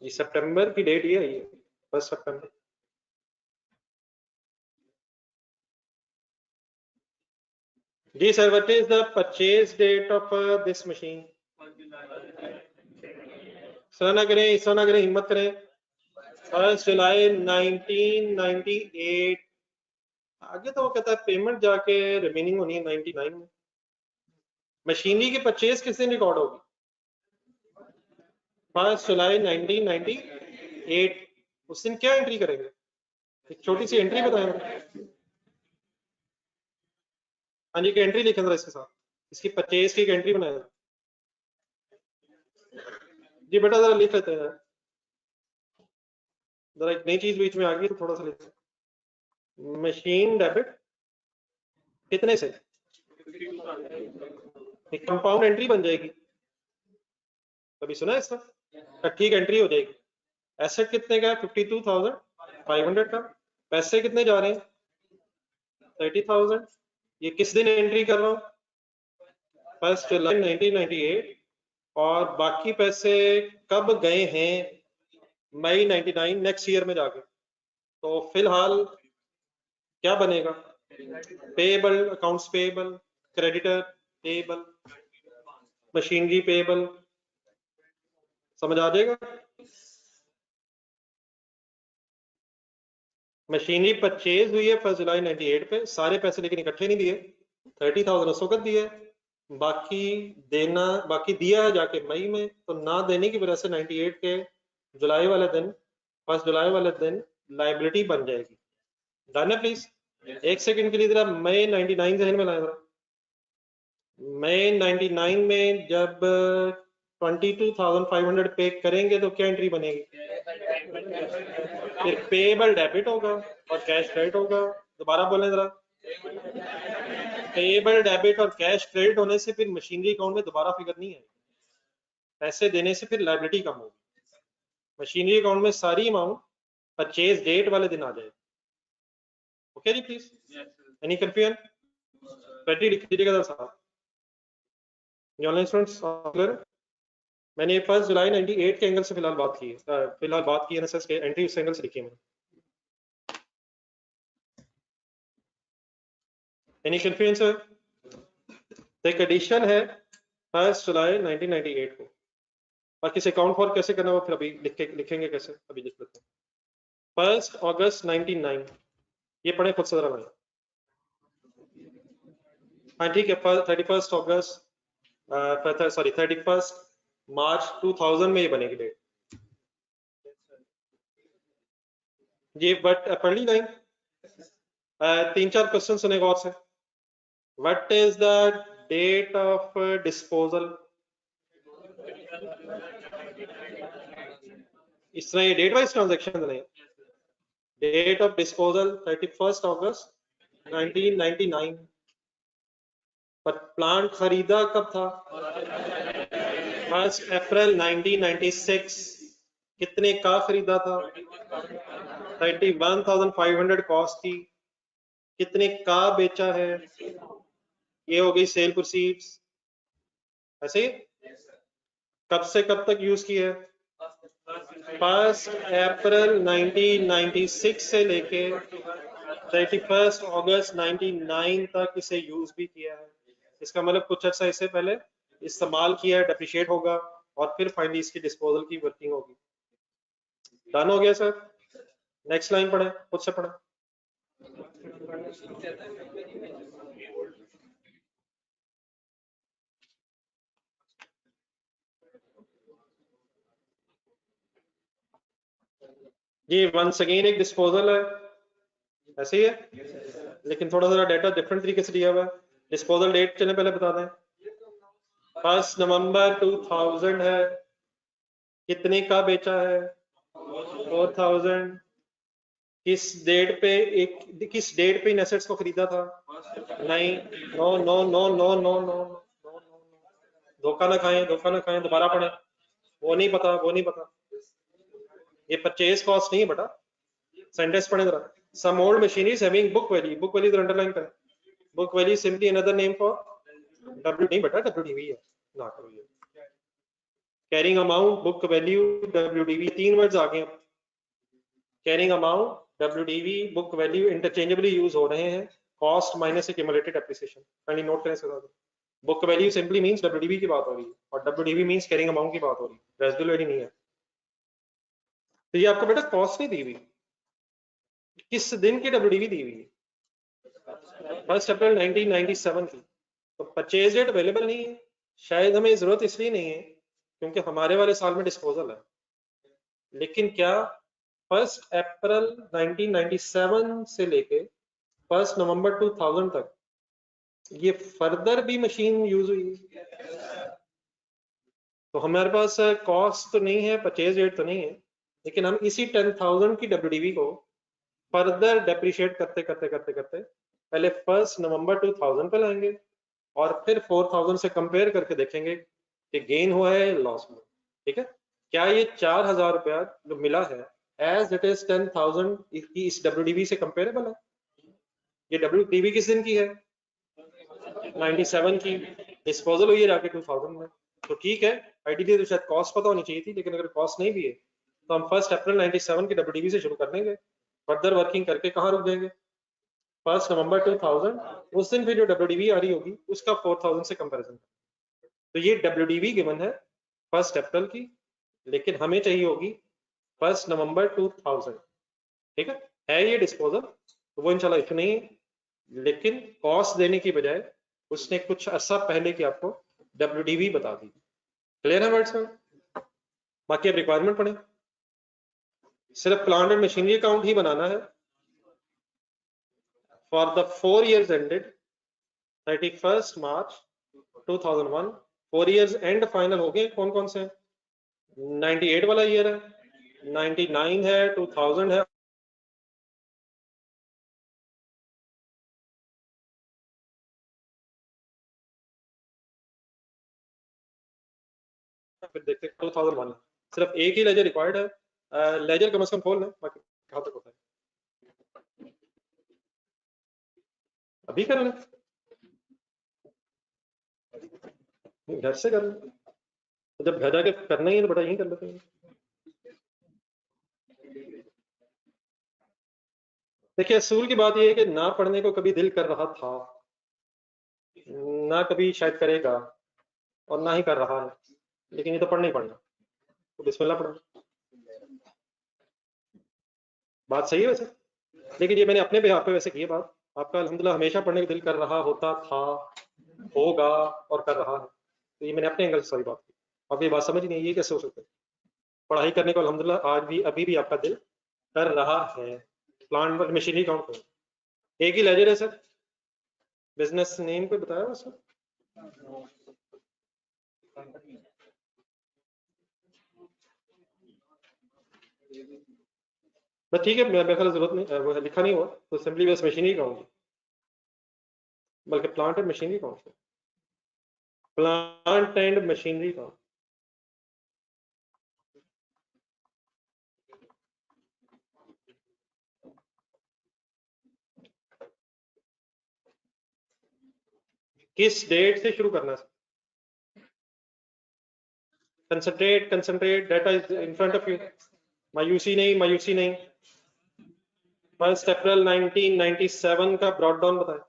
A: ये सितंबर की डेट ये है, 1 सितंबर। जी sir, what is the purchase date of this machine? Sir ना करें, ऐसा ना करें, हिम्मत करें। 1 जुलाई 1998। आगे तो वो कहता है पेमेंट जाके रिमेनिंग होनी है 99 में। मशीनरी की परचेज किस दिन रिकॉर्ड होगी? 1 जुलाई 1998। उस दिन क्या एंट्री करेंगे? एक छोटी सी एंट्री बताएं। हाँ जी, एंट्री लिखें जरा इसके साथ, इसकी परचेज की एक एंट्री बनाए। जी बेटा जरा लिख लेते हैं, जरा एक नई चीज बीच में आ गई तो थोड़ा सा लिखते हैं। मशीन डेबिट कितने से? एक कंपाउंड एंट्री बन जाएगी, कभी सुना है इसका? ठीक एंट्री हो जाएगी। एसेट कितने का है? 52,500 का। पैसे कितने जा रहे हैं? 30,000। ये किस दिन एंट्री कर रहा हूँ? 1 जुलाई 1998। और बाकी पैसे कब गए हैं? मई 99, नेक्स्ट ईयर में जाके। तो फिलहाल क्या बनेगा? Payable, accounts payable, creditor payable, machinery payable. समझ आ जाएगा? मशीनरी परचेज हुई है 1 जुलाई 98 पे, सारे पैसे लेकिन इकट्ठे नहीं दिए। 30,000 उस वक्त दिए, बाकी देना, बाकी दिया है जाके मई में। तो ना देने की वजह से 98 के जुलाई वाले दिन, 1 जुलाई वाले दिन लाइबिलिटी बन जाएगी। डन है प्लीज? एक सेकंड के लिए जरा मई 99 जहन में लाए जरा। मई 99 में जब 22,500 पे करेंगे तो क्या एंट्री बनेगी? फिर पेएबल डेबिट होगा और कैश क्रेडिट होगा। दोबारा बोलें जरा। पेएबल डेबिट और कैश क्रेडिट होने से फिर मशीनरी अकाउंट में दोबारा फिगर नहीं है। पैसे देने से फिर लायबिलिटी कम होगी। मशीनरी अकाउंट में सारी अमाउंट परचेज डेट वाले दिन आ जाए। ओके जी प्लीज? Any confusion? क्रेडिट लिख दीजिएगा जरा साहब। Online students clear? मैंने 1 जुलाई 98 के एंगल से फिलहाल बात की है, फिलहाल बात की एनएसएस के एंट्री उस एंगल से लिखी है। Any confusion sir? एक एडिशन है 1 जुलाई 1998 को, और किसी अकाउंट फॉर कैसे करना वो फिर अभी लिखेंगे कैसे, अभी लिख लेते हैं। 1 अगस्त 99, ये पढ़े खुद से जरा भाई। हाँ ठीक है, 31 अगस्त, सॉरी 31 मार्च 2000 में ये बनेगी डेट। ये बट पढ़ ली लाइन? 3-4 क्वेश्चन सुने गौर से। What is the date of disposal? इस तरह ये डेट वाइज ट्रांजेक्शन नहीं, डेट ऑफ डिस्पोजल 31 अगस्त 1999, पर प्लांट खरीदा कब था? 1 अप्रैल 1996। कितने का खरीदा था? 31,500 कॉस्ट थी। कितने का बेचा है? ये हो गई सेल प्रोसीड्स। ऐसे ही कब से कब तक यूज किया है? 1 अप्रैल 1996 से लेके 31 अगस्त 99 तक इसे यूज भी किया है। इसका मतलब कुछ अर्सा इससे पहले इस्तेमाल किया है, डेप्रिशिएट होगा और फिर फाइनली इसकी डिस्पोजल की वर्किंग होगी। डन हो गया सर? नेक्स्ट लाइन पढ़े, खुद से पढ़े। ये वंस अगेन एक डिस्पोजल है, ऐसे ही है, लेकिन थोड़ा सा डाटा डिफरेंट तरीके से दिया हुआ है। डिस्पोजल डेट चले पहले बता दें, 1 नवंबर 2000 है। कितने का बेचा है? 4000। किस डेट पे इन एसेट्स को खरीदा था? नहीं, no no no no no no no, धोखा ना खाएं, धोखा ना खाएं, दोबारा पढ़ें। वो नहीं पता, वो नहीं पता, ये परचेज कॉस्ट नहीं है बेटा। सेंटेंस पढ़े जरा। Some old machineries having book value, book value underline करें। Book value simply another name for W, नहीं बेटा डब्ल्यूडीवी है ना, करो ये। Carrying amount, book value, WDV, तीन वर्ड्स आ गए। Carrying amount, WDV, book value interchangeably use हो रहे हैं। कॉस्ट माइनस एक्यूमुलेटेड एप्रिसिएशन, पहले नोट करें इसके साथ। Book value simply means WDV की बात हो रही है और डब्ल्यूडीवी मींस कैरिंग अमाउंट की बात हो रही है, रेसिडुअल वैल्यू नहीं है। तो ये आपको बेटा कॉस्ट नहीं दी हुई, किस दिन की डब्ल्यूडीवी दी हुई है? 1 अप्रैल 1997 की। तो परचेज डेट अवेलेबल नहीं है, शायद हमें जरूरत इसलिए नहीं है क्योंकि हमारे वाले साल में डिस्पोजल है। लेकिन क्या 1 अप्रैल 1997 से लेके 1 नवंबर 2000 तक ये फर्दर भी मशीन यूज हुई? तो हमारे पास कॉस्ट तो नहीं है, परचेज रेट तो नहीं है, लेकिन हम इसी 10,000 की डब्ल्यूडीवी को फर्दर डेप्रिशिएट करते करते करते करते पहले 1 नवंबर 2000 पे लाएंगे और फिर 4000 से कंपेयर करके देखेंगे कि गेन हुआ है या लॉस हुआ। ठीक है, क्या ये 4000 रुपया जो मिला है एज इट इज 10,000 की इस डब्ल्यूडीवी से कंपेरेबल है? ये डब्ल्यूडीवी किस दिन की है? 97 की। डिस्पोजल हुई है जाके 2000 में। तो ठीक है, आइडियली तो शायद कॉस्ट पता होनी चाहिए थी, लेकिन अगर कॉस्ट नहीं भी है तो हम 1 अप्रैल 97 की डब्ल्यूडीवी से शुरू कर देंगे, फर्दर वर्किंग करके कहाँ रुक जाएंगे? 1 नवंबर 2000। उस दिन फिर जो डब्ल्यूडीवी आ रही होगी उसका 4000 से कंपैरिजन। तो ये डब्ल्यूडीवी गिवन है 1 अप्रैल की, लेकिन हमें चाहिए होगी 1 नवंबर 2000। ठीक है ये डिस्पोजल, तो वो इंशाल्लाह इशू नहीं है, लेकिन कॉस्ट देने की बजाय उसने कुछ अर्सा पहले की आपको डब्ल्यूडीवी बता दी। क्लियर है वर्ड्स में? बाकी अब रिक्वायरमेंट पढ़े, सिर्फ प्लांट एंड मशीनरी अकाउंट ही बनाना है for the 4 years ended 31 March 2001। 4 years and final हो गए, कौन कौन से? 98 वाला ईयर है, 99 है, 2000 है, फिर देखते 2001। सिर्फ एक ही लेजर रिक्वायर्ड है, लेजर कम से कम खोल लें, बाकी कहाँ तक होता है अभी कर लें, घर से कर लें, तो जब घर जाके करना ही है तो बड़ा यहीं कर लेते हैं। देखिए असूल की बात यह है कि ना पढ़ने को कभी दिल कर रहा था, ना कभी शायद करेगा, और ना ही कर रहा है, लेकिन ये तो पढ़ना ही पड़ना, तो बिस्मिल्लाह पढ़ना। बात सही है वैसे, लेकिन ये मैंने अपने बिहार पे वैसे की है बात। आपका अल्हम्दुलिल्लाह हमेशा पढ़ने का दिल कर रहा होता था, होगा और कर रहा है, तो ये मैंने अपने एंगल से सारी बात की। अब ये बात समझ नहीं, ये कैसे हो सकता है? पढ़ाई करने को अल्हम्दुलिल्लाह आज भी अभी भी आपका दिल कर रहा है। प्लांट मशीनरी काउंट करो, एक ही लेजर है सर, बिजनेस नेम कोई बताया सर? बस ठीक है, मेरे ख्याल जरूरत नहीं, वो लिखा नहीं हुआ तो सिंपली बस मशीनरी अकाउंट, बल्कि plant and machinery account, plant and machinery account. किस डेट से शुरू करना है? Concentrate data is in front of you. मायूसी नहीं। 1 अप्रैल 1997 का ब्रॉड डाउन बताएं।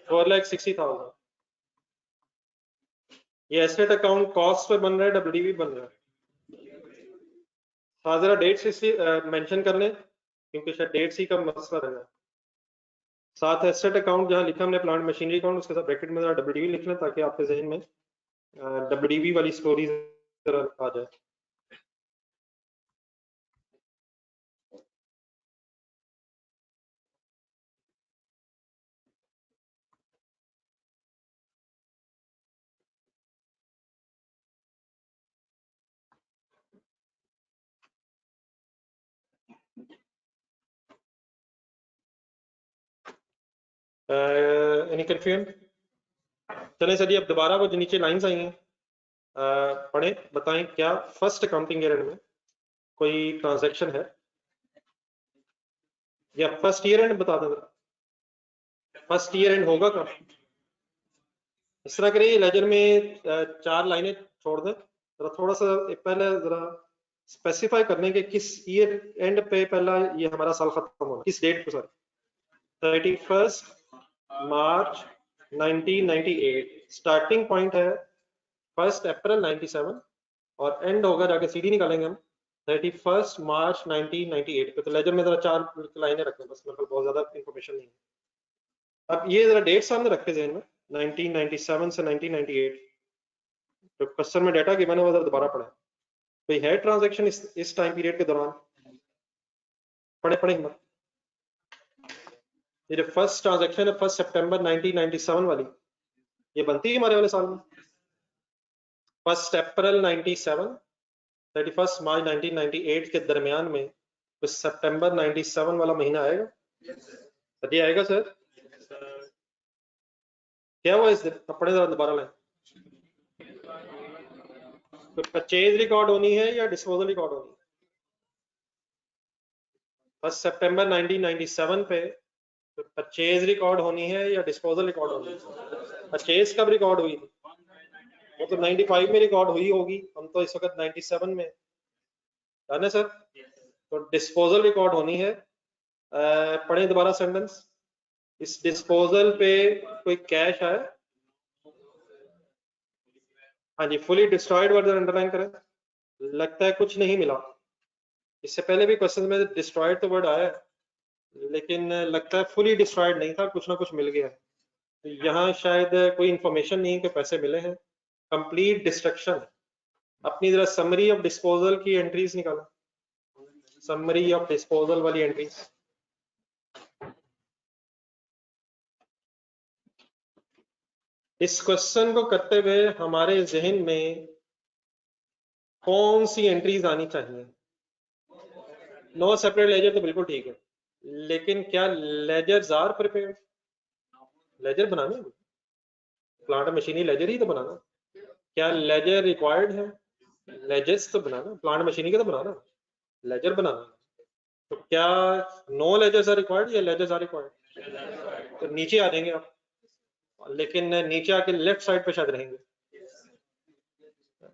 A: 4,60,000। ये एसेट अकाउंट कॉस्ट पे बन रहा है, डब्ल्यूडीवी बन रहा है। हाँ जरा डेट्स इसी मेंशन कर लें, क्योंकि शायद डेट्स ही का मसला रहेगा। साथ एसेट अकाउंट जहाँ लिखा हमने प्लांट मशीनरी अकाउंट, उसके साथ ब्रैकेट में जरा डब्ल्यूडीवी लिख लें, ताकि आपके जहन में डब्ल्यूडीवी वाली स्टोरी जरा आ जाए। Any confusion? चलें सर, अब दोबारा वो जो नीचे लाइंस आई हैं पढ़ें, बताएं क्या फर्स्ट अकाउंटिंग ईयर में कोई ट्रांजैक्शन है, या फर्स्ट ईयर एंड बता दें। फर्स्ट ईयर एंड होगा कब? इस तरह करिए, लेजर में 4 लाइनें छोड़ दें, जरा थोड़ा सा पहले जरा स्पेसिफाई करने के किस ईयर एंड पे पहला ये हमारा साल खत्म होना, किस डेट को सर? 31 मार्च 1998 स्टार्टिंग पॉइंट है, 1 अप्रैल 97, और एंड होगा, जाके सीधी निकालेंगे हम 31 मार्च 1998 पे। तो लेजर में जरा 4 लाइनें रखें बस, मेरे पास बहुत ज्यादा इंफॉर्मेशन नहीं है। अब ये जरा डेट सामने रखे जहन में, 1997 से 1998 तो क्वेश्चन में डाटा गिवन है, वो दोबारा पढ़े। कोई है ट्रांजैक्शन इस टाइम पीरियड के दौरान? पढ़े हिम्मत। ये जो फर्स्ट ट्रांजैक्शन है 1 सितंबर 1997 वाली, ये बनती है हमारे वाले साल में? 1 अप्रैल 97, 31 मार्च 1998 के दरमियान में कुछ सितंबर 97 वाला महीना आएगा? सर आएगा सर? क्या हुआ इस दिन? अपने दोबारा लें। तो परचेज रिकॉर्ड होनी है या डिस्पोजल रिकॉर्ड होनी है? 1 सितंबर 1997 पे परचेज रिकॉर्ड होनी है या डिस्पोजल रिकॉर्ड होनी है? परचेज कब रिकॉर्ड हुई थी? वो तो 95 में रिकॉर्ड हुई होगी, हम तो इस वक्त 97 में है ना सर। तो डिस्पोजल रिकॉर्ड होनी है। पढ़े दोबारा सेंटेंस। इस डिस्पोजल पे कोई कैश है? हाँ जी, फुली डिस्ट्रॉयड वर्ड अंडरलाइन करें। लगता है कुछ नहीं मिला। इससे पहले भी क्वेश्चन में डिस्ट्रॉयड तो वर्ड आया है, लेकिन लगता है फुली डिस्ट्रॉयड नहीं था, कुछ ना कुछ मिल गया। तो यहाँ शायद कोई इंफॉर्मेशन नहीं कि पैसे मिले हैं, कंप्लीट डिस्ट्रक्शन। अपनी जरा समरी ऑफ डिस्पोजल की एंट्रीज निकालो, समरी ऑफ डिस्पोजल वाली एंट्रीज। इस क्वेश्चन को करते हुए हमारे जहन में कौन सी एंट्रीज आनी चाहिए? नो सेपरेट लेजर तो बिल्कुल ठीक है, लेकिन क्या लेजर्स आर प्रिपेयर्ड? लेजर बनाने, प्लांट मशीनरी लेजर ही तो बनाना। क्या लेजर रिक्वायर्ड है? लेजर्स तो बनाना, प्लांट मशीनरी का तो बनाना, लेजर बनाना। तो क्या नो लेजर्स आर रिक्वायर्ड या लेजर्स आर रिक्वायर्ड? तो नीचे आ जाएंगे आप, लेकिन नीचे आके लेफ्ट साइड पे शायद रहेंगे।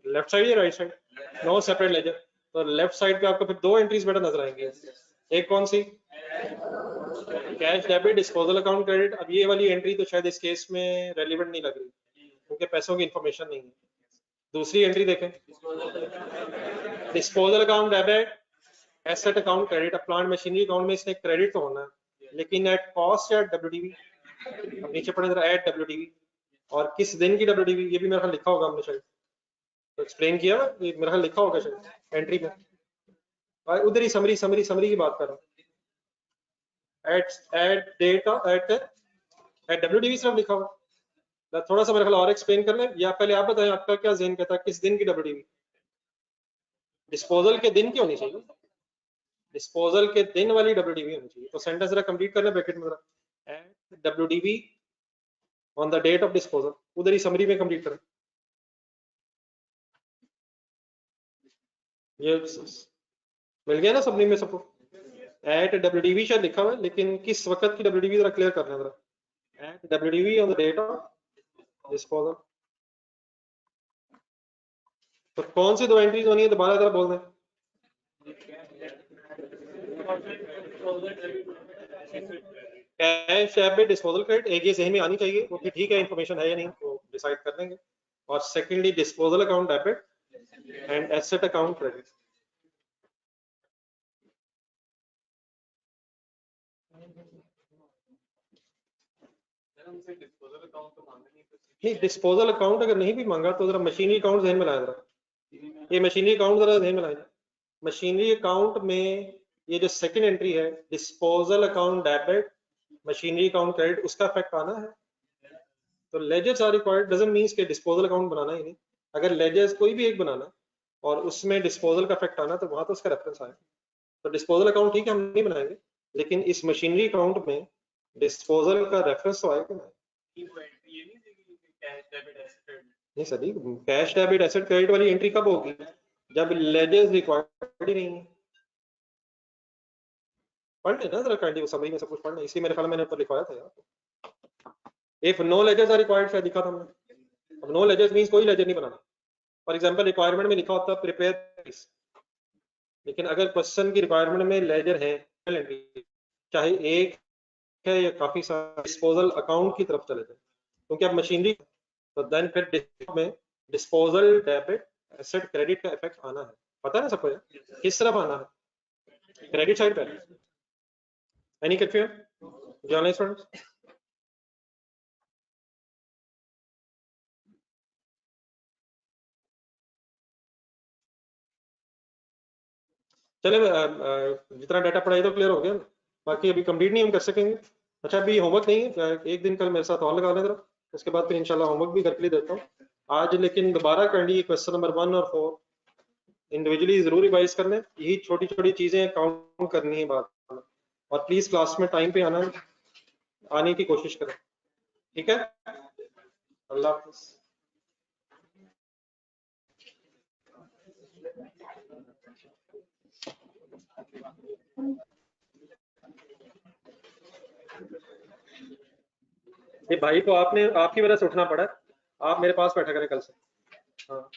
A: लेफ्ट साइड या right side? No separate ledger, तो लेफ्ट साइड पे आपको फिर 2 एंट्रीज बेटा नजर आएंगे। एक कौन सी? Cash debit, disposal account credit. अब ये वाली एंट्री तो शायद इस केस में रेलिवेंट नहीं लग रही, क्योंकि पैसों की इंफॉर्मेशन नहीं है। दूसरी एंट्री देखें, disposal account debit, asset account credit. अब प्लांट मशीनरी अकाउंट में इसने क्रेडिट तो होना है, लेकिन एट कॉस्ट या डब्ल्यूडीवी? अब नीचे पढ़े जरा, एट डब्ल्यूडीवी। और किस दिन की डब्ल्यूडीवी? ये भी मेरे ख्याल लिखा होगा हमने शायद, तो एक्सप्लेन किया ना, ये मेरे ख्याल लिखा होगा शायद एंट्री में। उधर ही समरी की बात कर रहा हूँ। एट डेट एट डब्ल्यूडीवी सिर्फ लिखा हुआ। थोड़ा सा मेरे ख्याल और एक्सप्लेन कर लें, या पहले आप बताएं आपका क्या ज़हन कहता है किस दिन की डब्ल्यूडीवी? डिस्पोजल के दिन की होनी चाहिए, डिस्पोजल के दिन वाली WDV होनी चाहिए। तो सेंटेंस जरा कंप्लीट कर ले ब्रैकेट में, जरा at WDV on the date of disposal, उधर ही समरी में कंप्लीट करें। ये मिल गया ना समरी में सबको? एट WDV शायद लिखा हुआ है, लेकिन किस वक्त की WDV जरा क्लियर करना है जरा। At WDV on the date of disposal, तो कौन सी दो एंट्रीज होनी है दोबारा जरा बोल दें। कैश डेबिट डिस्पोजल क्रेडिट, एक ये जहन में आनी चाहिए, वो ठीक है इंफॉर्मेशन है या नहीं वो डिसाइड कर लेंगे। और secondly disposal account debit and asset account credit. नहीं, डिस्पोजल अकाउंट अगर नहीं भी मांगा तो जरा मशीनरी अकाउंट जहन में लाया जरा, ये मशीनरी अकाउंट जरा जहन में लाया। मशीनरी अकाउंट में ये जो सेकंड एंट्री है disposal account debit machinery account credit, उसका इफेक्ट आना है। तो ledgers are required doesn't means के डिस्पोजल अकाउंट बनाना ही नहीं। अगर लेजर्स कोई भी एक बनाना और उसमें डिस्पोजल का इफेक्ट आना तो वहां तो उसका रेफरेंस आएगा। तो डिस्पोजल अकाउंट ठीक है हम नहीं बनाएंगे, लेकिन इस मशीनरी अकाउंट में डिस्पोजल का रेफरेंस तो आएगा ना। नहीं sir, cash debit asset credit वाली एंट्री कब होगी? जब लेजर्स रिक्वायर्ड ही नहीं है। पढ़ लेना जरा काइंडली, समरी में सब कुछ पढ़ना, इसी मेरे ख्याल में मैंने ऊपर लिखवाया था यार। If no ledgers are required शायद लिखा था हमने। अब नो लेजर्स मींस कोई लेजर नहीं बनाना। फॉर एग्जांपल रिक्वायरमेंट में लिखा होता प्रिपेयर, लेकिन अगर क्वेश्चन की रिक्वायरमेंट में लेजर है चाहे एक है या काफी सारे, डिस्पोजल अकाउंट की तरफ चले जाए क्योंकि अब मशीनरी, तो देन फिर में डिस्पोजल डेबिट एसेट क्रेडिट का इफेक्ट आना है। पता है ना सबको किस तरफ आना है? क्रेडिट साइड पे। Any confusion journal students? चले जितना डाटा पढ़ाई तो क्लियर हो गया, बाकी अभी कंप्लीट नहीं हम कर सकेंगे। अच्छा अभी होमवर्क नहीं है, एक दिन कल मेरे साथ और लगा लें जरा, उसके बाद फिर इंशाल्लाह होमवर्क भी घर के लिए देता हूँ आज। लेकिन दोबारा कर ली क्वेश्चन नंबर 1 और 4 इंडिविजुअली जरूर रिवाइज कर लें, यही छोटी छोटी चीजें काउंट करनी है बात। और प्लीज क्लास में टाइम पे आने की कोशिश करें, ठीक है? अल्लाह हाफिज। ये भाई को आपकी वजह से उठना पड़ा, आप मेरे पास बैठा करें कल से। हाँ,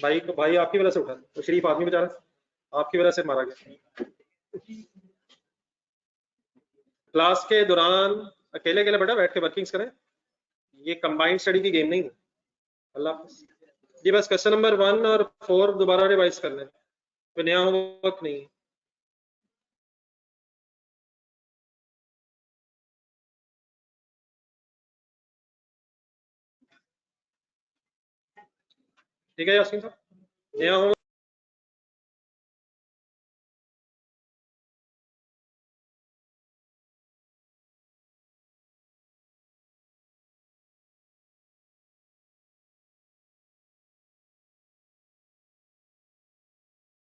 A: भाई आपकी वजह से उठा, तो शरीफ आदमी बेचारा आपकी वजह से मारा गया। क्लास के दौरान अकेले अकेले बेटा बैठ के वर्किंग्स करें, ये कंबाइंड स्टडी की गेम नहीं है। अल्लाह हाफिज जी। बस क्वेश्चन नंबर 1 और 4 दोबारा रिवाइज कर लें, कोई नया होमवर्क नहीं। ठीक है यासीन साहब, नया होमवर्क